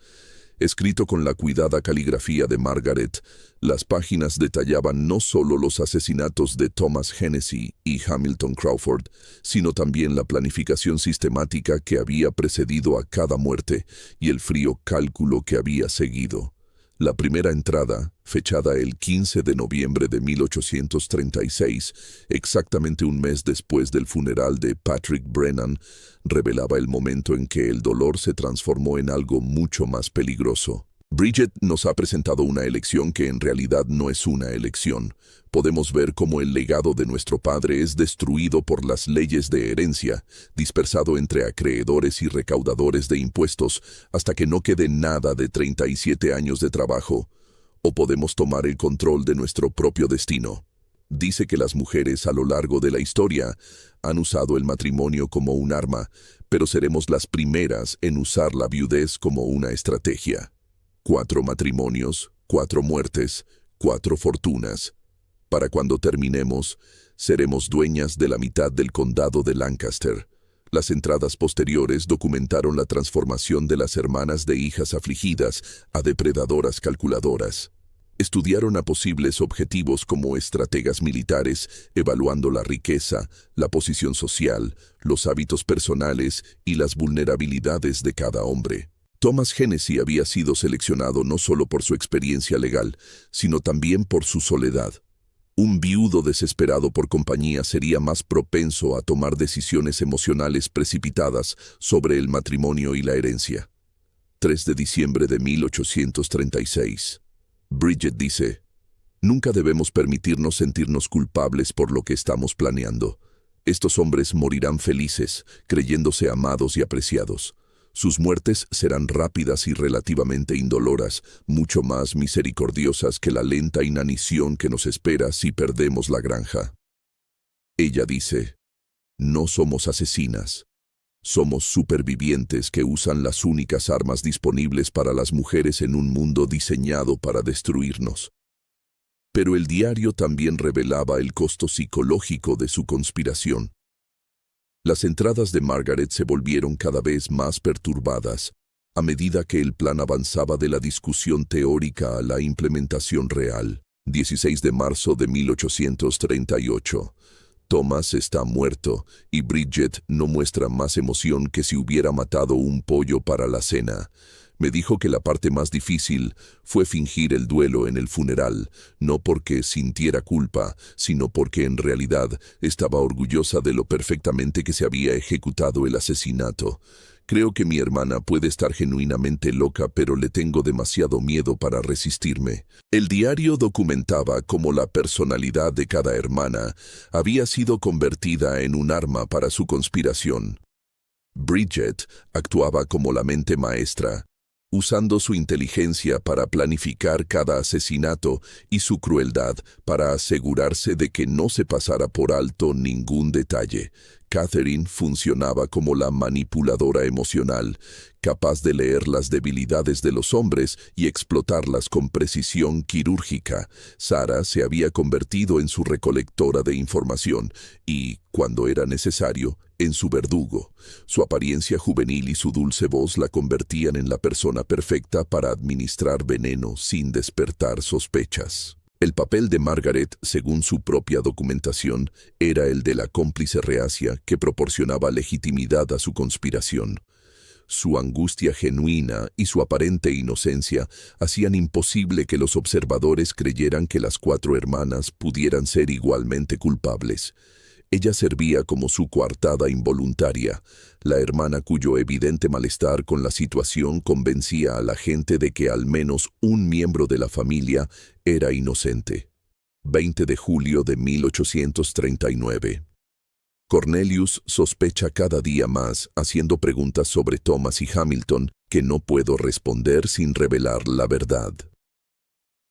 Escrito con la cuidada caligrafía de Margaret, las páginas detallaban no solo los asesinatos de Thomas Hennessy y Hamilton Crawford, sino también la planificación sistemática que había precedido a cada muerte y el frío cálculo que había seguido. La primera entrada, fechada el 15 de noviembre de 1836, exactamente un mes después del funeral de Patrick Brennan, revelaba el momento en que el dolor se transformó en algo mucho más peligroso. Bridget nos ha presentado una elección que en realidad no es una elección. Podemos ver cómo el legado de nuestro padre es destruido por las leyes de herencia, dispersado entre acreedores y recaudadores de impuestos, hasta que no quede nada de 37 años de trabajo. O podemos tomar el control de nuestro propio destino. Dice que las mujeres a lo largo de la historia han usado el matrimonio como un arma, pero seremos las primeras en usar la viudez como una estrategia. 4 matrimonios, 4 muertes, 4 fortunas. Para cuando terminemos, seremos dueñas de la mitad del condado de Lancaster. Las entradas posteriores documentaron la transformación de las hermanas de hijas afligidas a depredadoras calculadoras. Estudiaron a posibles objetivos como estrategas militares, evaluando la riqueza, la posición social, los hábitos personales y las vulnerabilidades de cada hombre. Thomas Hennessy había sido seleccionado no solo por su experiencia legal, sino también por su soledad. Un viudo desesperado por compañía sería más propenso a tomar decisiones emocionales precipitadas sobre el matrimonio y la herencia. 3 de diciembre de 1836. Bridget dice: «Nunca debemos permitirnos sentirnos culpables por lo que estamos planeando. Estos hombres morirán felices, creyéndose amados y apreciados. Sus muertes serán rápidas y relativamente indoloras, mucho más misericordiosas que la lenta inanición que nos espera si perdemos la granja». Ella dice: «No somos asesinas. Somos supervivientes que usan las únicas armas disponibles para las mujeres en un mundo diseñado para destruirnos». Pero el diario también revelaba el costo psicológico de su conspiración. Las entradas de Margaret se volvieron cada vez más perturbadas a medida que el plan avanzaba de la discusión teórica a la implementación real. 16 de marzo de 1838. Thomas está muerto y Bridget no muestra más emoción que si hubiera matado un pollo para la cena. Me dijo que la parte más difícil fue fingir el duelo en el funeral, no porque sintiera culpa, sino porque en realidad estaba orgullosa de lo perfectamente que se había ejecutado el asesinato. Creo que mi hermana puede estar genuinamente loca, pero le tengo demasiado miedo para resistirme. El diario documentaba cómo la personalidad de cada hermana había sido convertida en un arma para su conspiración. Bridget actuaba como la mente maestra, usando su inteligencia para planificar cada asesinato y su crueldad para asegurarse de que no se pasara por alto ningún detalle. Catherine funcionaba como la manipuladora emocional, capaz de leer las debilidades de los hombres y explotarlas con precisión quirúrgica. Sarah se había convertido en su recolectora de información y, cuando era necesario, en su verdugo. Su apariencia juvenil y su dulce voz la convertían en la persona perfecta para administrar veneno sin despertar sospechas. El papel de Margaret, según su propia documentación, era el de la cómplice reacia que proporcionaba legitimidad a su conspiración. Su angustia genuina y su aparente inocencia hacían imposible que los observadores creyeran que las 4 hermanas pudieran ser igualmente culpables. Ella servía como su coartada involuntaria, la hermana cuyo evidente malestar con la situación convencía a la gente de que al menos un miembro de la familia era inocente. 20 de julio de 1839. Cornelius sospecha cada día más, haciendo preguntas sobre Thomas y Hamilton que no puedo responder sin revelar la verdad.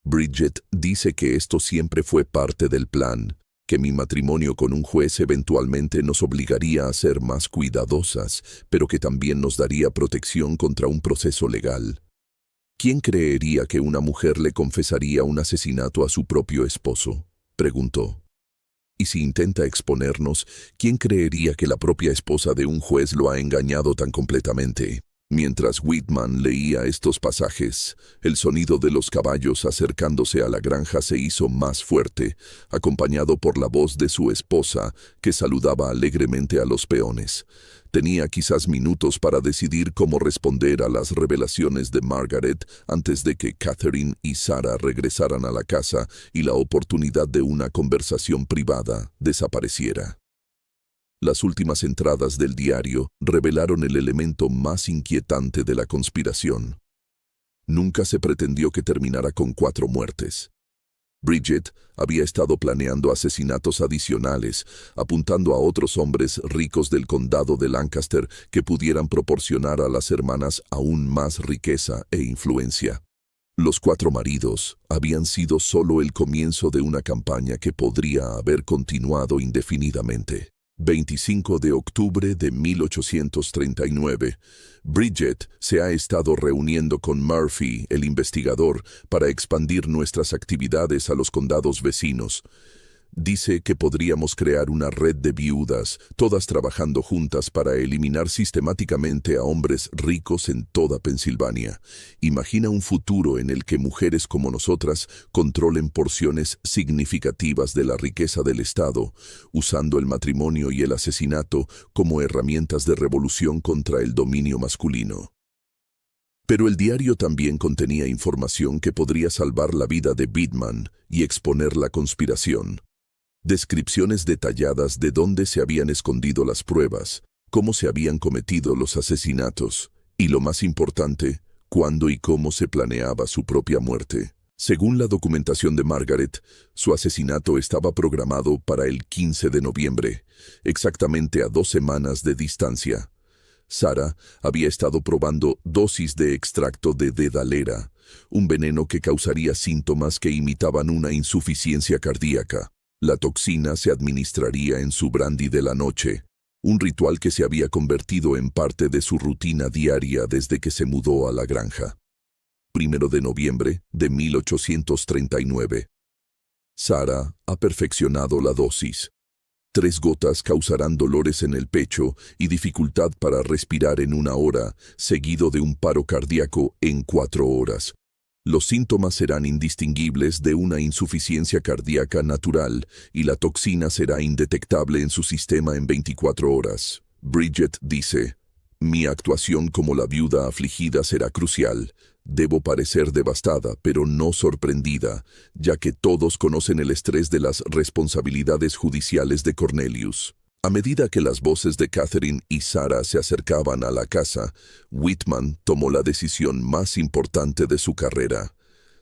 Bridget dice que esto siempre fue parte del plan, que mi matrimonio con un juez eventualmente nos obligaría a ser más cuidadosas, pero que también nos daría protección contra un proceso legal. ¿Quién creería que una mujer le confesaría un asesinato a su propio esposo?, preguntó. Y si intenta exponernos, ¿quién creería que la propia esposa de un juez lo ha engañado tan completamente? Mientras Whitman leía estos pasajes, el sonido de los caballos acercándose a la granja se hizo más fuerte, acompañado por la voz de su esposa, que saludaba alegremente a los peones. Tenía quizás minutos para decidir cómo responder a las revelaciones de Margaret antes de que Catherine y Sarah regresaran a la casa y la oportunidad de una conversación privada desapareciera. Las últimas entradas del diario revelaron el elemento más inquietante de la conspiración. Nunca se pretendió que terminara con 4 muertes. Bridget había estado planeando asesinatos adicionales, apuntando a otros hombres ricos del condado de Lancaster que pudieran proporcionar a las hermanas aún más riqueza e influencia. Los 4 maridos habían sido solo el comienzo de una campaña que podría haber continuado indefinidamente. 25 de octubre de 1839. Bridget se ha estado reuniendo con Murphy, el investigador, para expandir nuestras actividades a los condados vecinos. Dice que podríamos crear una red de viudas, todas trabajando juntas para eliminar sistemáticamente a hombres ricos en toda Pensilvania. Imagina un futuro en el que mujeres como nosotras controlen porciones significativas de la riqueza del Estado, usando el matrimonio y el asesinato como herramientas de revolución contra el dominio masculino. Pero el diario también contenía información que podría salvar la vida de Whitman y exponer la conspiración. Descripciones detalladas de dónde se habían escondido las pruebas, cómo se habían cometido los asesinatos, y lo más importante, cuándo y cómo se planeaba su propia muerte. Según la documentación de Margaret, su asesinato estaba programado para el 15 de noviembre, exactamente a 2 semanas de distancia. Sarah había estado probando dosis de extracto de dedalera, un veneno que causaría síntomas que imitaban una insuficiencia cardíaca. La toxina se administraría en su brandy de la noche, un ritual que se había convertido en parte de su rutina diaria desde que se mudó a la granja. 1 de noviembre de 1839. Sarah ha perfeccionado la dosis. 3 gotas causarán dolores en el pecho y dificultad para respirar en 1 hora, seguido de un paro cardíaco en 4 horas. Los síntomas serán indistinguibles de una insuficiencia cardíaca natural y la toxina será indetectable en su sistema en 24 horas. Bridget dice, mi actuación como la viuda afligida será crucial. Debo parecer devastada, pero no sorprendida, ya que todos conocen el estrés de las responsabilidades judiciales de Cornelius. A medida que las voces de Catherine y Sarah se acercaban a la casa, Whitman tomó la decisión más importante de su carrera.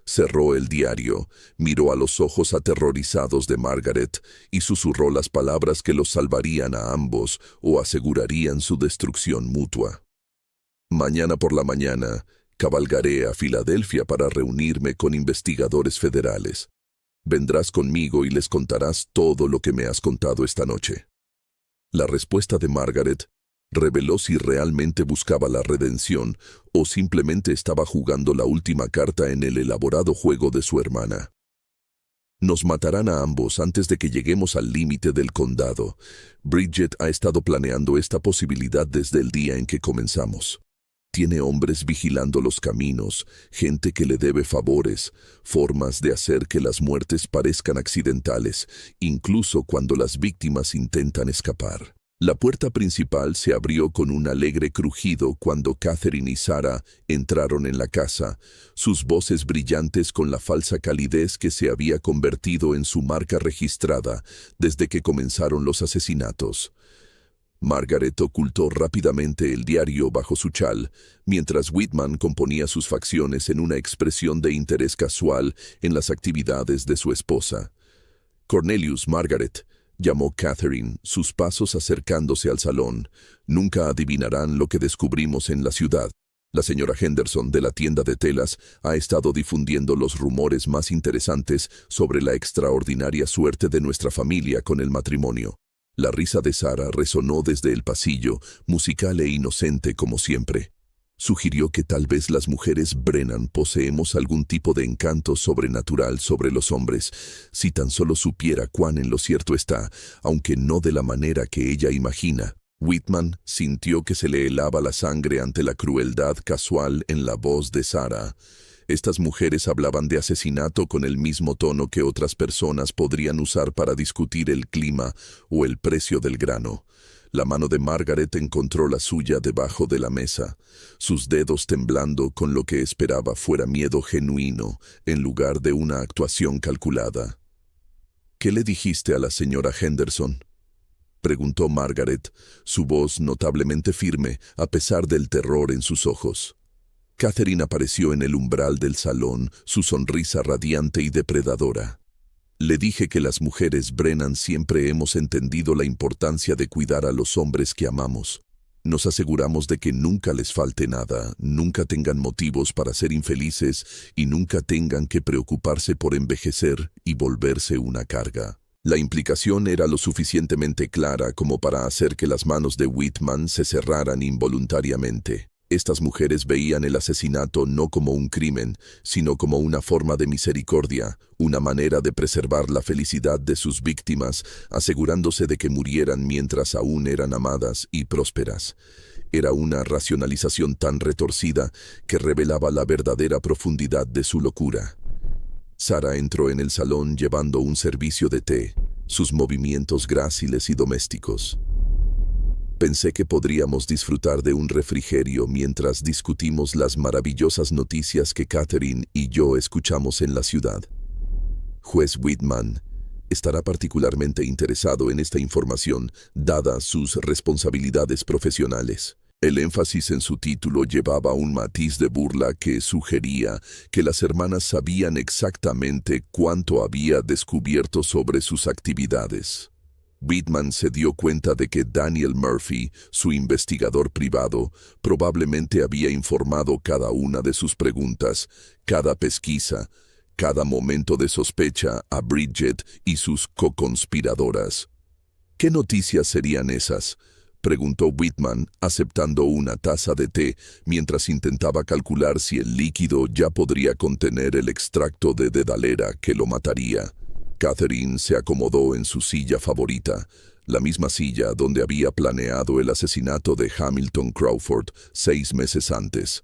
Cerró el diario, miró a los ojos aterrorizados de Margaret y susurró las palabras que los salvarían a ambos o asegurarían su destrucción mutua. Mañana por la mañana, cabalgaré a Filadelfia para reunirme con investigadores federales. Vendrás conmigo y les contarás todo lo que me has contado esta noche. La respuesta de Margaret reveló si realmente buscaba la redención o simplemente estaba jugando la última carta en el elaborado juego de su hermana. Nos matarán a ambos antes de que lleguemos al límite del condado. Bridget ha estado planeando esta posibilidad desde el día en que comenzamos. Tiene hombres vigilando los caminos, gente que le debe favores, formas de hacer que las muertes parezcan accidentales, incluso cuando las víctimas intentan escapar. La puerta principal se abrió con un alegre crujido cuando Catherine y Sarah entraron en la casa, sus voces brillantes con la falsa calidez que se había convertido en su marca registrada desde que comenzaron los asesinatos. Margaret ocultó rápidamente el diario bajo su chal, mientras Whitman componía sus facciones en una expresión de interés casual en las actividades de su esposa. «Cornelius, Margaret», llamó Catherine, sus pasos acercándose al salón. «Nunca adivinarán lo que descubrimos en la ciudad. La señora Henderson de la tienda de telas ha estado difundiendo los rumores más interesantes sobre la extraordinaria suerte de nuestra familia con el matrimonio». La risa de Sarah resonó desde el pasillo, musical e inocente como siempre. Sugirió que tal vez las mujeres Brennan poseemos algún tipo de encanto sobrenatural sobre los hombres, si tan solo supiera cuán en lo cierto está, aunque no de la manera que ella imagina. Whitman sintió que se le helaba la sangre ante la crueldad casual en la voz de Sarah. Estas mujeres hablaban de asesinato con el mismo tono que otras personas podrían usar para discutir el clima o el precio del grano. La mano de Margaret encontró la suya debajo de la mesa, sus dedos temblando con lo que esperaba fuera miedo genuino en lugar de una actuación calculada. «¿Qué le dijiste a la señora Henderson?», preguntó Margaret, su voz notablemente firme a pesar del terror en sus ojos. Catherine apareció en el umbral del salón, su sonrisa radiante y depredadora. «Le dije que las mujeres Brennan siempre hemos entendido la importancia de cuidar a los hombres que amamos. Nos aseguramos de que nunca les falte nada, nunca tengan motivos para ser infelices y nunca tengan que preocuparse por envejecer y volverse una carga». La implicación era lo suficientemente clara como para hacer que las manos de Whitman se cerraran involuntariamente. Estas mujeres veían el asesinato no como un crimen, sino como una forma de misericordia, una manera de preservar la felicidad de sus víctimas, asegurándose de que murieran mientras aún eran amadas y prósperas. Era una racionalización tan retorcida que revelaba la verdadera profundidad de su locura. Sarah entró en el salón llevando un servicio de té, sus movimientos gráciles y domésticos. «Pensé que podríamos disfrutar de un refrigerio mientras discutimos las maravillosas noticias que Catherine y yo escuchamos en la ciudad. Juez Whitman estará particularmente interesado en esta información, dadas sus responsabilidades profesionales». El énfasis en su título llevaba un matiz de burla que sugería que las hermanas sabían exactamente cuánto había descubierto sobre sus actividades. Whitman se dio cuenta de que Daniel Murphy, su investigador privado, probablemente había informado cada una de sus preguntas, cada pesquisa, cada momento de sospecha a Bridget y sus co-conspiradoras. «¿Qué noticias serían esas?», preguntó Whitman, aceptando una taza de té mientras intentaba calcular si el líquido ya podría contener el extracto de dedalera que lo mataría. Catherine se acomodó en su silla favorita, la misma silla donde había planeado el asesinato de Hamilton Crawford 6 meses antes.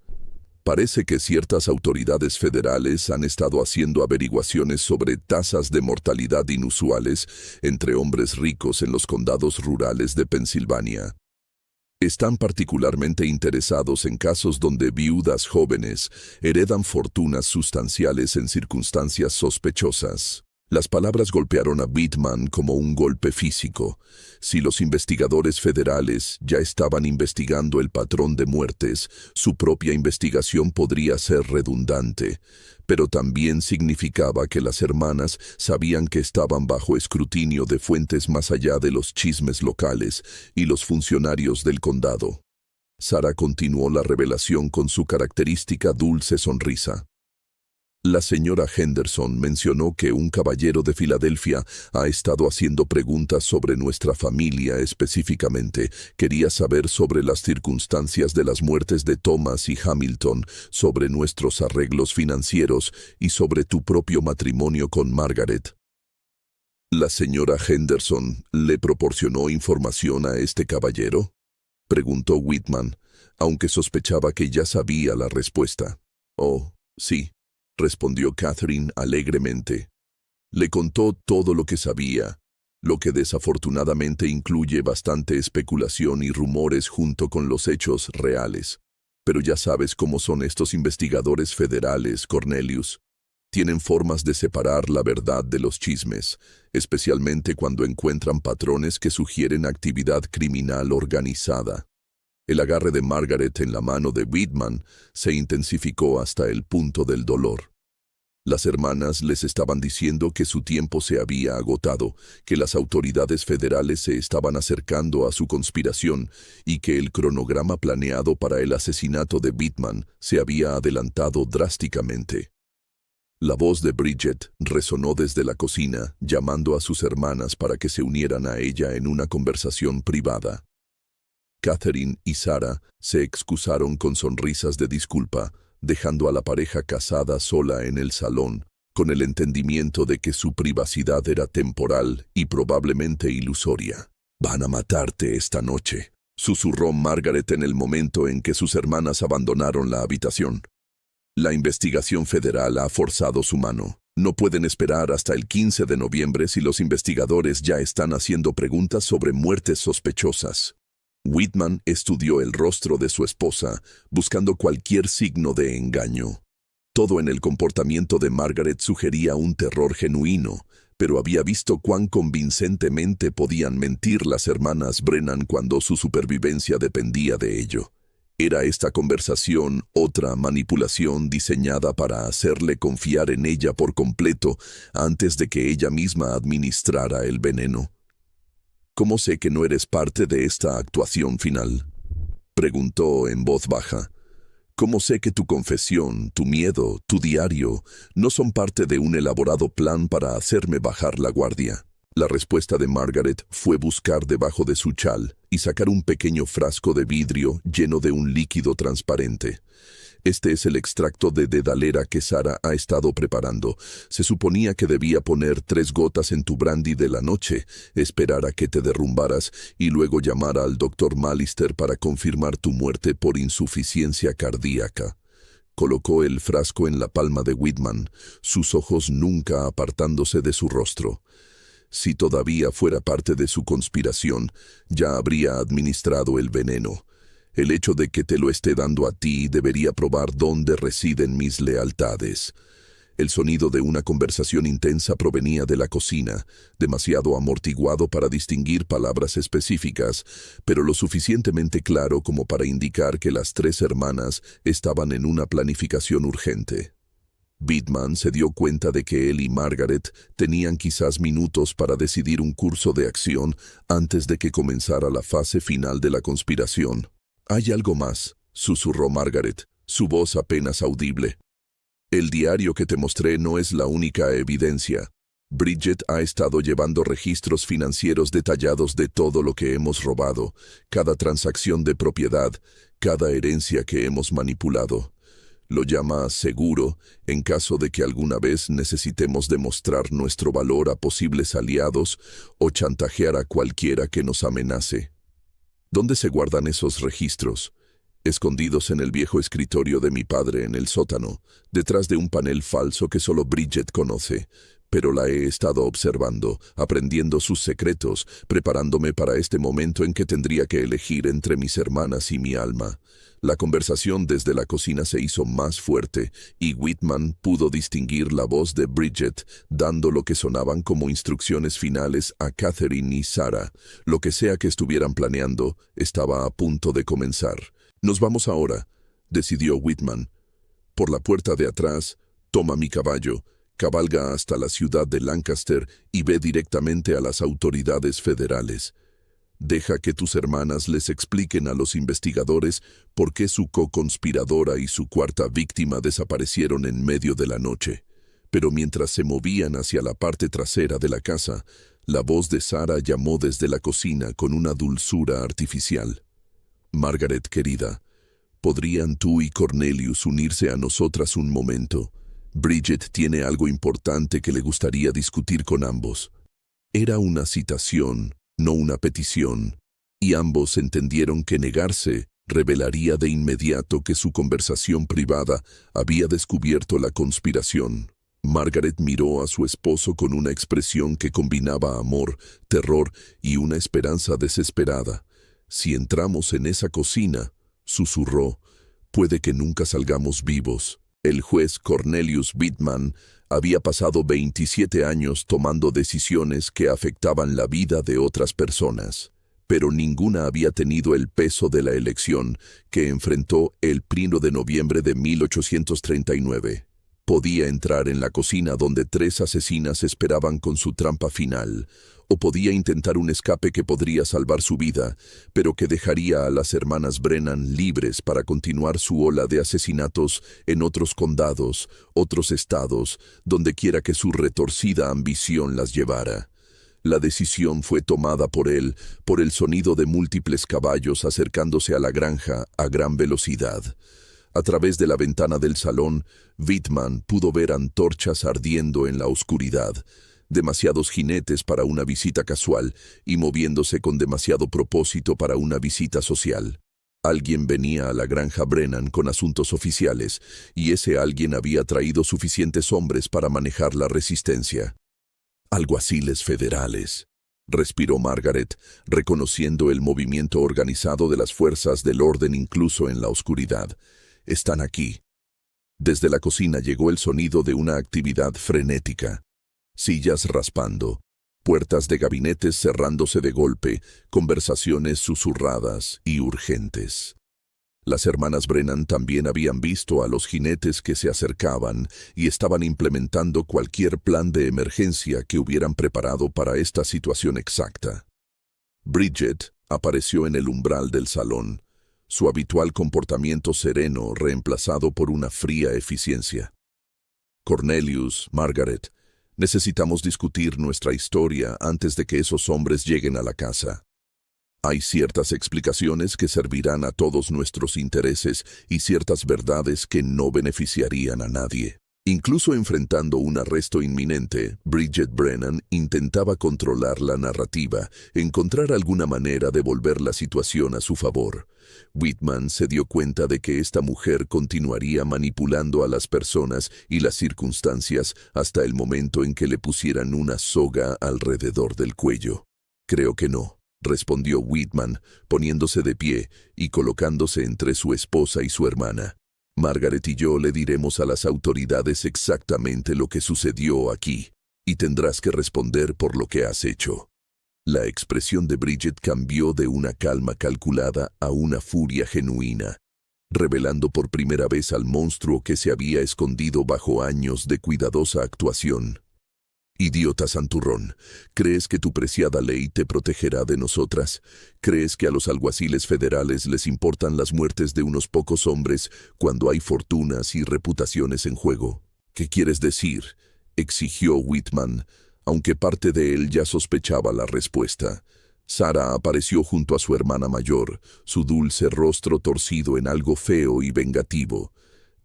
«Parece que ciertas autoridades federales han estado haciendo averiguaciones sobre tasas de mortalidad inusuales entre hombres ricos en los condados rurales de Pensilvania. Están particularmente interesados en casos donde viudas jóvenes heredan fortunas sustanciales en circunstancias sospechosas». Las palabras golpearon a Whitman como un golpe físico. Si los investigadores federales ya estaban investigando el patrón de muertes, su propia investigación podría ser redundante, pero también significaba que las hermanas sabían que estaban bajo escrutinio de fuentes más allá de los chismes locales y los funcionarios del condado. Sarah continuó la revelación con su característica dulce sonrisa. «La señora Henderson mencionó que un caballero de Filadelfia ha estado haciendo preguntas sobre nuestra familia específicamente. Quería saber sobre las circunstancias de las muertes de Thomas y Hamilton, sobre nuestros arreglos financieros y sobre tu propio matrimonio con Margaret». «¿La señora Henderson le proporcionó información a este caballero?», preguntó Whitman, aunque sospechaba que ya sabía la respuesta. «Oh, sí», respondió Catherine alegremente. «Le contó todo lo que sabía, lo que desafortunadamente incluye bastante especulación y rumores junto con los hechos reales. Pero ya sabes cómo son estos investigadores federales, Cornelius. Tienen formas de separar la verdad de los chismes, especialmente cuando encuentran patrones que sugieren actividad criminal organizada. El agarre de Margaret en la mano de Whitman se intensificó hasta el punto del dolor. Las hermanas les estaban diciendo que su tiempo se había agotado, que las autoridades federales se estaban acercando a su conspiración y que el cronograma planeado para el asesinato de Whitman se había adelantado drásticamente. La voz de Bridget resonó desde la cocina, llamando a sus hermanas para que se unieran a ella en una conversación privada. Catherine y Sarah se excusaron con sonrisas de disculpa, dejando a la pareja casada sola en el salón, con el entendimiento de que su privacidad era temporal y probablemente ilusoria. «Van a matarte esta noche», susurró Margaret en el momento en que sus hermanas abandonaron la habitación. «La investigación federal ha forzado su mano. No pueden esperar hasta el 15 de noviembre si los investigadores ya están haciendo preguntas sobre muertes sospechosas». Whitman estudió el rostro de su esposa, buscando cualquier signo de engaño. Todo en el comportamiento de Margaret sugería un terror genuino, pero había visto cuán convincentemente podían mentir las hermanas Brennan cuando su supervivencia dependía de ello. ¿Era esta conversación otra manipulación diseñada para hacerle confiar en ella por completo antes de que ella misma administrara el veneno? «¿Cómo sé que no eres parte de esta actuación final?», preguntó en voz baja. «¿Cómo sé que tu confesión, tu miedo, tu diario, no son parte de un elaborado plan para hacerme bajar la guardia?» La respuesta de Margaret fue buscar debajo de su chal y sacar un pequeño frasco de vidrio lleno de un líquido transparente. «Este es el extracto de dedalera que Sarah ha estado preparando. Se suponía que debía poner 3 gotas en tu brandy de la noche, esperar a que te derrumbaras y luego llamar al doctor Malister para confirmar tu muerte por insuficiencia cardíaca». Colocó el frasco en la palma de Whitman, sus ojos nunca apartándose de su rostro. Si todavía fuera parte de su conspiración, ya habría administrado el veneno. El hecho de que te lo esté dando a ti debería probar dónde residen mis lealtades. El sonido de una conversación intensa provenía de la cocina, demasiado amortiguado para distinguir palabras específicas, pero lo suficientemente claro como para indicar que las 3 hermanas estaban en una planificación urgente. Whitman se dio cuenta de que él y Margaret tenían quizás minutos para decidir un curso de acción antes de que comenzara la fase final de la conspiración. «Hay algo más», susurró Margaret, su voz apenas audible. «El diario que te mostré no es la única evidencia. Bridget ha estado llevando registros financieros detallados de todo lo que hemos robado, cada transacción de propiedad, cada herencia que hemos manipulado. Lo llama seguro en caso de que alguna vez necesitemos demostrar nuestro valor a posibles aliados o chantajear a cualquiera que nos amenace». «¿Dónde se guardan esos registros?» «Escondidos en el viejo escritorio de mi padre en el sótano, detrás de un panel falso que solo Bridget conoce. Pero la he estado observando, aprendiendo sus secretos, preparándome para este momento en que tendría que elegir entre mis hermanas y mi alma». La conversación desde la cocina se hizo más fuerte y Whitman pudo distinguir la voz de Bridget dando lo que sonaban como instrucciones finales a Catherine y Sarah. Lo que sea que estuvieran planeando estaba a punto de comenzar. «Nos vamos ahora», decidió Whitman. «Por la puerta de atrás, toma mi caballo, cabalga hasta la ciudad de Lancaster y ve directamente a las autoridades federales. Deja que tus hermanas les expliquen a los investigadores por qué su co-conspiradora y su cuarta víctima desaparecieron en medio de la noche». Pero mientras se movían hacia la parte trasera de la casa, la voz de Sarah llamó desde la cocina con una dulzura artificial. «Margaret, querida, ¿podrían tú y Cornelius unirse a nosotras un momento? Bridget tiene algo importante que le gustaría discutir con ambos». Era una citación, no una petición, y ambos entendieron que negarse revelaría de inmediato que su conversación privada había descubierto la conspiración. Margaret miró a su esposo con una expresión que combinaba amor, terror y una esperanza desesperada. «Si entramos en esa cocina», susurró, «puede que nunca salgamos vivos». El juez Cornelius Whitman había pasado 27 años tomando decisiones que afectaban la vida de otras personas, pero ninguna había tenido el peso de la elección que enfrentó el 1 de noviembre de 1839. Podía entrar en la cocina donde 3 asesinas esperaban con su trampa final, o podía intentar un escape que podría salvar su vida, pero que dejaría a las hermanas Brennan libres para continuar su ola de asesinatos en otros condados, otros estados, donde quiera que su retorcida ambición las llevara. La decisión fue tomada por él, por el sonido de múltiples caballos acercándose a la granja a gran velocidad. A través de la ventana del salón, Whitman pudo ver antorchas ardiendo en la oscuridad, demasiados jinetes para una visita casual y moviéndose con demasiado propósito para una visita social. Alguien venía a la granja Brennan con asuntos oficiales, y ese alguien había traído suficientes hombres para manejar la resistencia. «Alguaciles federales», respiró Margaret, reconociendo el movimiento organizado de las fuerzas del orden incluso en la oscuridad. «Están aquí». Desde la cocina llegó el sonido de una actividad frenética. Sillas raspando, puertas de gabinetes cerrándose de golpe, conversaciones susurradas y urgentes. Las hermanas Brennan también habían visto a los jinetes que se acercaban y estaban implementando cualquier plan de emergencia que hubieran preparado para esta situación exacta. Bridget apareció en el umbral del salón, su habitual comportamiento sereno reemplazado por una fría eficiencia. «Cornelius, Margaret, necesitamos discutir nuestra historia antes de que esos hombres lleguen a la casa. Hay ciertas explicaciones que servirán a todos nuestros intereses y ciertas verdades que no beneficiarían a nadie». Incluso enfrentando un arresto inminente, Bridget Brennan intentaba controlar la narrativa, encontrar alguna manera de volver la situación a su favor. Whitman se dio cuenta de que esta mujer continuaría manipulando a las personas y las circunstancias hasta el momento en que le pusieran una soga alrededor del cuello. «Creo que no», respondió Whitman, poniéndose de pie y colocándose entre su esposa y su hermana. «Margaret y yo le diremos a las autoridades exactamente lo que sucedió aquí, y tendrás que responder por lo que has hecho». La expresión de Bridget cambió de una calma calculada a una furia genuina, revelando por primera vez al monstruo que se había escondido bajo años de cuidadosa actuación. «Idiota santurrón, ¿crees que tu preciada ley te protegerá de nosotras? ¿Crees que a los alguaciles federales les importan las muertes de unos pocos hombres cuando hay fortunas y reputaciones en juego?» «¿Qué quieres decir?», exigió Whitman, aunque parte de él ya sospechaba la respuesta. Sarah apareció junto a su hermana mayor, su dulce rostro torcido en algo feo y vengativo.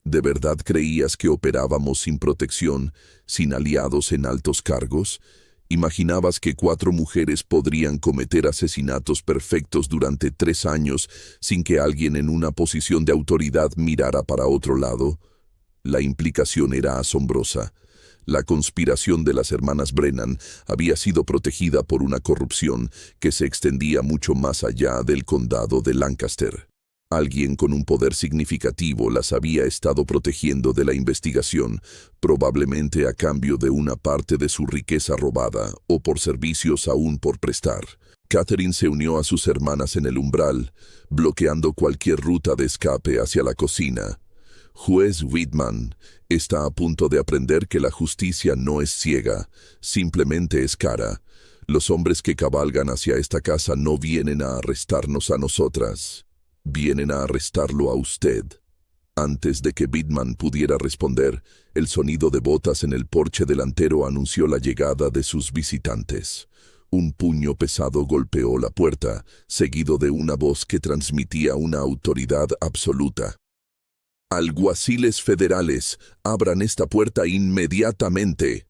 ¿De verdad creías que operábamos sin protección, sin aliados en altos cargos? ¿Imaginabas que 4 mujeres podrían cometer asesinatos perfectos durante 3 años sin que alguien en una posición de autoridad mirara para otro lado? La implicación era asombrosa. La conspiración de las hermanas Brennan había sido protegida por una corrupción que se extendía mucho más allá del condado de Lancaster. Alguien con un poder significativo las había estado protegiendo de la investigación, probablemente a cambio de una parte de su riqueza robada o por servicios aún por prestar. Catherine se unió a sus hermanas en el umbral, bloqueando cualquier ruta de escape hacia la cocina. «Juez Whitman está a punto de aprender que la justicia no es ciega, simplemente es cara. Los hombres que cabalgan hacia esta casa no vienen a arrestarnos a nosotras. Vienen a arrestarlo a usted». Antes de que Whitman pudiera responder, el sonido de botas en el porche delantero anunció la llegada de sus visitantes. Un puño pesado golpeó la puerta, seguido de una voz que transmitía una autoridad absoluta. «Alguaciles federales, abran esta puerta inmediatamente».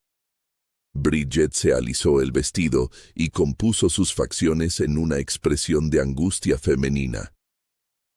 Bridget se alisó el vestido y compuso sus facciones en una expresión de angustia femenina.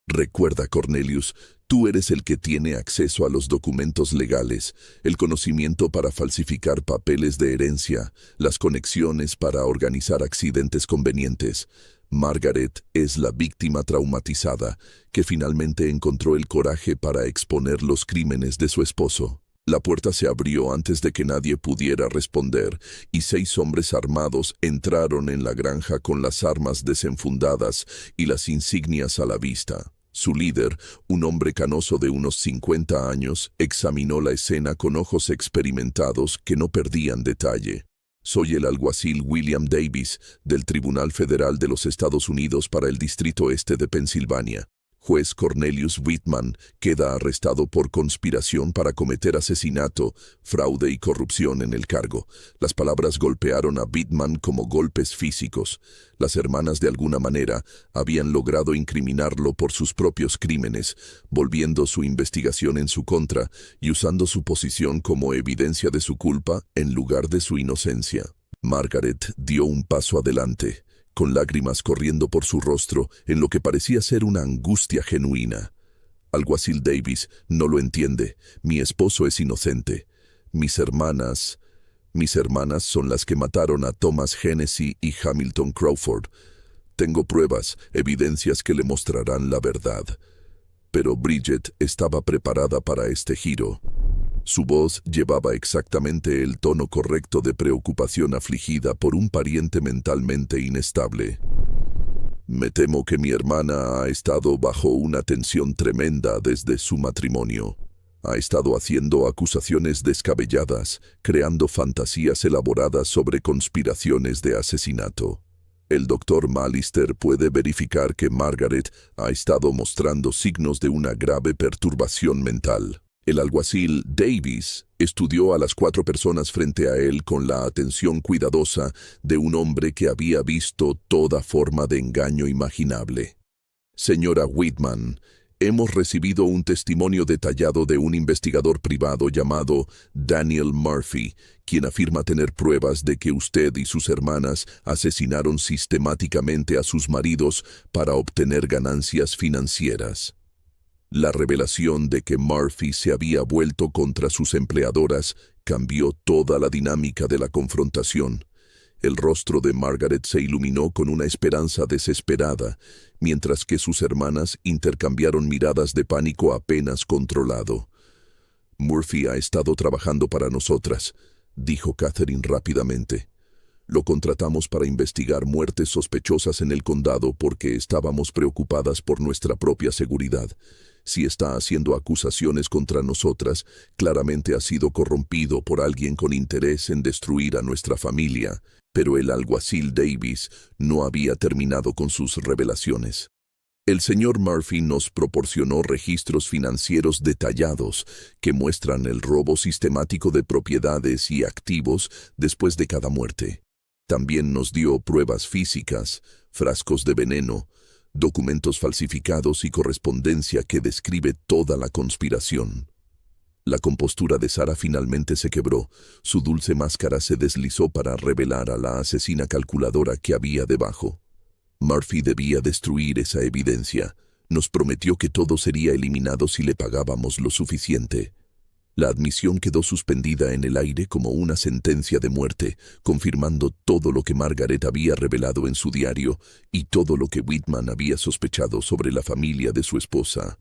Recuerda, Cornelius, tú eres el que tiene acceso a los documentos legales, el conocimiento para falsificar papeles de herencia, las conexiones para organizar accidentes convenientes. Margaret es la víctima traumatizada que finalmente encontró el coraje para exponer los crímenes de su esposo. La puerta se abrió antes de que nadie pudiera responder, y 6 hombres armados entraron en la granja con las armas desenfundadas y las insignias a la vista. Su líder, un hombre canoso de unos 50 años, examinó la escena con ojos experimentados que no perdían detalle. Soy el alguacil William Davis, del Tribunal Federal de los Estados Unidos para el Distrito Este de Pensilvania. Juez Cornelius Whitman queda arrestado por conspiración para cometer asesinato, fraude y corrupción en el cargo. Las palabras golpearon a Whitman como golpes físicos. Las hermanas de alguna manera habían logrado incriminarlo por sus propios crímenes, volviendo su investigación en su contra y usando su posición como evidencia de su culpa en lugar de su inocencia. Margaret dio un paso adelante, con lágrimas corriendo por su rostro en lo que parecía ser una angustia genuina. Alguacil Davis no lo entiende. Mi esposo es inocente. Mis hermanas son las que mataron a Thomas Hennessy y Hamilton Crawford. Tengo pruebas, evidencias que le mostrarán la verdad. Pero Bridget estaba preparada para este giro. Su voz llevaba exactamente el tono correcto de preocupación afligida por un pariente mentalmente inestable. Me temo que mi hermana ha estado bajo una tensión tremenda desde su matrimonio. Ha estado haciendo acusaciones descabelladas, creando fantasías elaboradas sobre conspiraciones de asesinato. El doctor Malister puede verificar que Margaret ha estado mostrando signos de una grave perturbación mental. El alguacil Davis estudió a las 4 personas frente a él con la atención cuidadosa de un hombre que había visto toda forma de engaño imaginable. Señora Whitman, hemos recibido un testimonio detallado de un investigador privado llamado Daniel Murphy, quien afirma tener pruebas de que usted y sus hermanas asesinaron sistemáticamente a sus maridos para obtener ganancias financieras. La revelación de que Murphy se había vuelto contra sus empleadoras cambió toda la dinámica de la confrontación. El rostro de Margaret se iluminó con una esperanza desesperada, mientras que sus hermanas intercambiaron miradas de pánico apenas controlado. Murphy ha estado trabajando para nosotras, dijo Catherine rápidamente. Lo contratamos para investigar muertes sospechosas en el condado porque estábamos preocupadas por nuestra propia seguridad. Si está haciendo acusaciones contra nosotras, claramente ha sido corrompido por alguien con interés en destruir a nuestra familia, pero el alguacil Davis no había terminado con sus revelaciones. El señor Murphy nos proporcionó registros financieros detallados que muestran el robo sistemático de propiedades y activos después de cada muerte. También nos dio pruebas físicas, frascos de veneno, documentos falsificados y correspondencia que describe toda la conspiración. La compostura de Sarah finalmente se quebró. Su dulce máscara se deslizó para revelar a la asesina calculadora que había debajo. Murphy debía destruir esa evidencia. Nos prometió que todo sería eliminado si le pagábamos lo suficiente. La admisión quedó suspendida en el aire como una sentencia de muerte, confirmando todo lo que Margaret había revelado en su diario y todo lo que Whitman había sospechado sobre la familia de su esposa.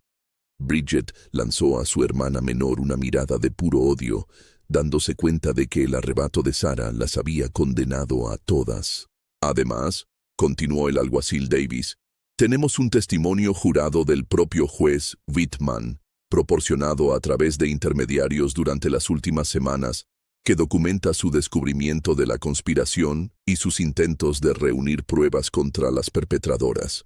Bridget lanzó a su hermana menor una mirada de puro odio, dándose cuenta de que el arrebato de Sarah las había condenado a todas. Además, continuó el alguacil Davis, tenemos un testimonio jurado del propio juez Whitman, proporcionado a través de intermediarios durante las últimas semanas, que documenta su descubrimiento de la conspiración y sus intentos de reunir pruebas contra las perpetradoras.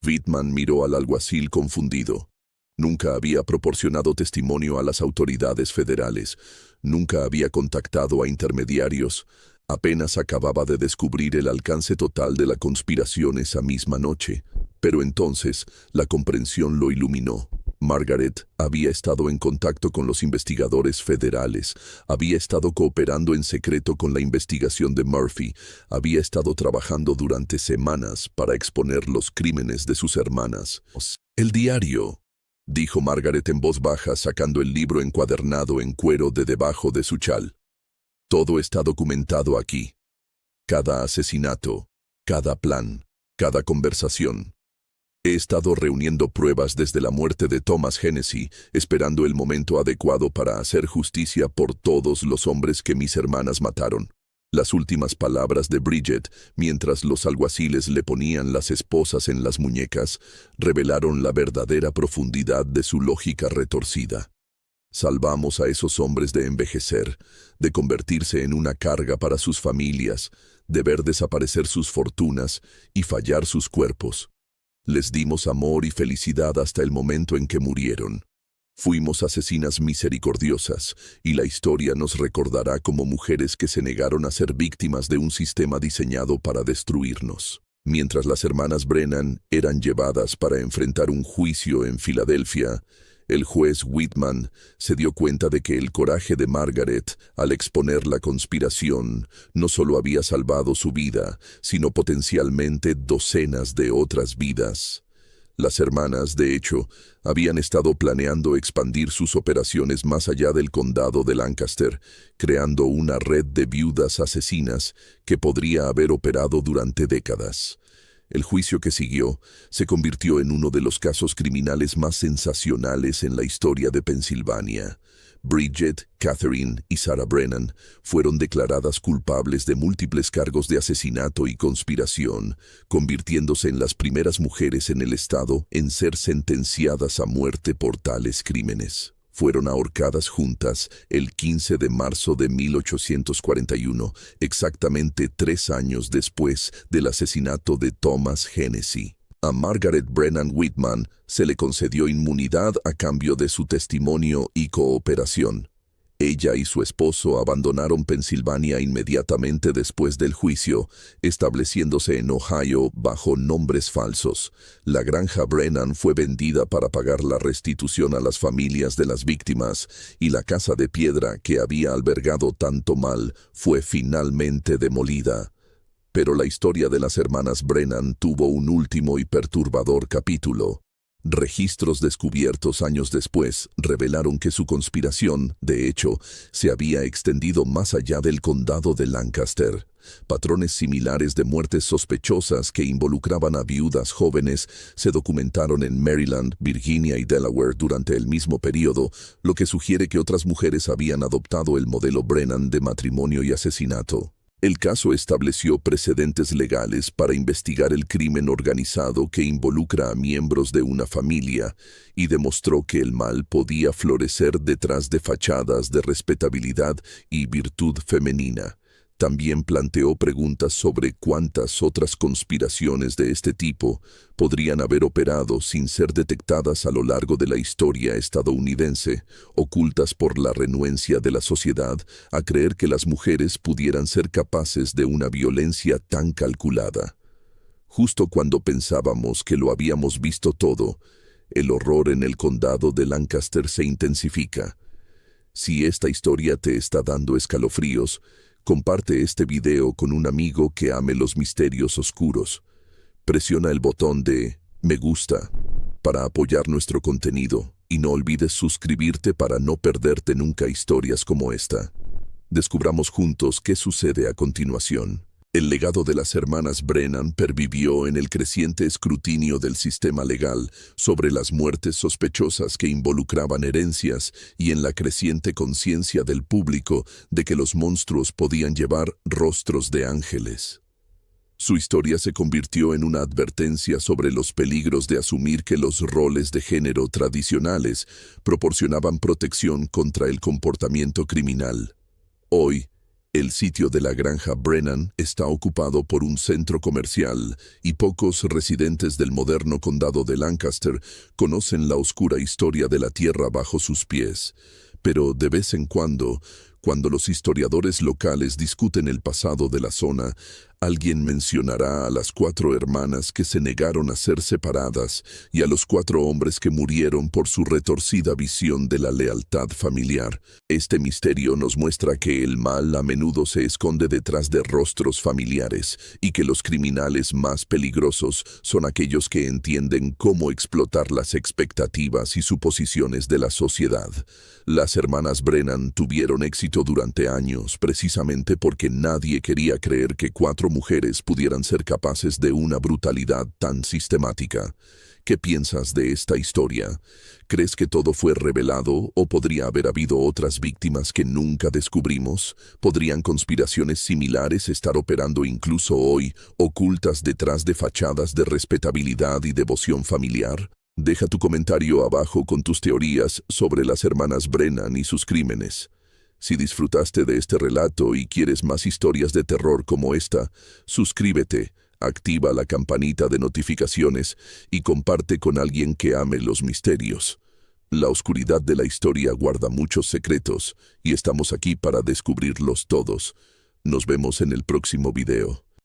Whitman miró al alguacil confundido. Nunca había proporcionado testimonio a las autoridades federales, nunca había contactado a intermediarios, apenas acababa de descubrir el alcance total de la conspiración esa misma noche. Pero entonces la comprensión lo iluminó. Margaret había estado en contacto con los investigadores federales, había estado cooperando en secreto con la investigación de Murphy, había estado trabajando durante semanas para exponer los crímenes de sus hermanas. El diario, dijo Margaret en voz baja, sacando el libro encuadernado en cuero de debajo de su chal. Todo está documentado aquí. Cada asesinato, cada plan, cada conversación. He estado reuniendo pruebas desde la muerte de Thomas Hennessy, esperando el momento adecuado para hacer justicia por todos los hombres que mis hermanas mataron. Las últimas palabras de Bridget, mientras los alguaciles le ponían las esposas en las muñecas, revelaron la verdadera profundidad de su lógica retorcida. Salvamos a esos hombres de envejecer, de convertirse en una carga para sus familias, de ver desaparecer sus fortunas y fallar sus cuerpos. Les dimos amor y felicidad hasta el momento en que murieron. Fuimos asesinas misericordiosas, y la historia nos recordará como mujeres que se negaron a ser víctimas de un sistema diseñado para destruirnos. Mientras las hermanas Brennan eran llevadas para enfrentar un juicio en Filadelfia, el juez Whitman se dio cuenta de que el coraje de Margaret al exponer la conspiración no solo había salvado su vida, sino potencialmente docenas de otras vidas. Las hermanas, de hecho, habían estado planeando expandir sus operaciones más allá del condado de Lancaster, creando una red de viudas asesinas que podría haber operado durante décadas. El juicio que siguió se convirtió en uno de los casos criminales más sensacionales en la historia de Pensilvania. Bridget, Catherine y Sarah Brennan fueron declaradas culpables de múltiples cargos de asesinato y conspiración, convirtiéndose en las primeras mujeres en el estado en ser sentenciadas a muerte por tales crímenes. Fueron ahorcadas juntas el 15 de marzo de 1841, exactamente 3 años después del asesinato de Thomas Hennessy. A Margaret Brennan Whitman se le concedió inmunidad a cambio de su testimonio y cooperación. Ella y su esposo abandonaron Pensilvania inmediatamente después del juicio, estableciéndose en Ohio bajo nombres falsos. La granja Brennan fue vendida para pagar la restitución a las familias de las víctimas, y la casa de piedra que había albergado tanto mal fue finalmente demolida. Pero la historia de las hermanas Brennan tuvo un último y perturbador capítulo. Registros descubiertos años después revelaron que su conspiración, de hecho, se había extendido más allá del condado de Lancaster. Patrones similares de muertes sospechosas que involucraban a viudas jóvenes se documentaron en Maryland, Virginia y Delaware durante el mismo periodo, lo que sugiere que otras mujeres habían adoptado el modelo Brennan de matrimonio y asesinato. El caso estableció precedentes legales para investigar el crimen organizado que involucra a miembros de una familia y demostró que el mal podía florecer detrás de fachadas de respetabilidad y virtud femenina. También planteó preguntas sobre cuántas otras conspiraciones de este tipo podrían haber operado sin ser detectadas a lo largo de la historia estadounidense, ocultas por la renuencia de la sociedad a creer que las mujeres pudieran ser capaces de una violencia tan calculada. Justo cuando pensábamos que lo habíamos visto todo, el horror en el condado de Lancaster se intensifica. Si esta historia te está dando escalofríos, comparte este video con un amigo que ame los misterios oscuros. Presiona el botón de me gusta para apoyar nuestro contenido y no olvides suscribirte para no perderte nunca historias como esta. Descubramos juntos qué sucede a continuación. El legado de las hermanas Brennan pervivió en el creciente escrutinio del sistema legal sobre las muertes sospechosas que involucraban herencias y en la creciente conciencia del público de que los monstruos podían llevar rostros de ángeles. Su historia se convirtió en una advertencia sobre los peligros de asumir que los roles de género tradicionales proporcionaban protección contra el comportamiento criminal. Hoy, el sitio de la granja Brennan está ocupado por un centro comercial y pocos residentes del moderno condado de Lancaster conocen la oscura historia de la tierra bajo sus pies. Pero de vez en cuando los historiadores locales discuten el pasado de la zona, Alguien mencionará a las 4 hermanas que se negaron a ser separadas y a los 4 hombres que murieron por su retorcida visión de la lealtad familiar. Este misterio nos muestra que el mal a menudo se esconde detrás de rostros familiares y que los criminales más peligrosos son aquellos que entienden cómo explotar las expectativas y suposiciones de la sociedad. Las hermanas Brennan tuvieron éxito durante años precisamente porque nadie quería creer que 4 mujeres pudieran ser capaces de una brutalidad tan sistemática. ¿Qué piensas de esta historia? ¿Crees que todo fue revelado o podría haber habido otras víctimas que nunca descubrimos? ¿Podrían conspiraciones similares estar operando incluso hoy, ocultas detrás de fachadas de respetabilidad y devoción familiar? Deja tu comentario abajo con tus teorías sobre las hermanas Brennan y sus crímenes. Si disfrutaste de este relato y quieres más historias de terror como esta, suscríbete, activa la campanita de notificaciones y comparte con alguien que ame los misterios. La oscuridad de la historia guarda muchos secretos y estamos aquí para descubrirlos todos. Nos vemos en el próximo video.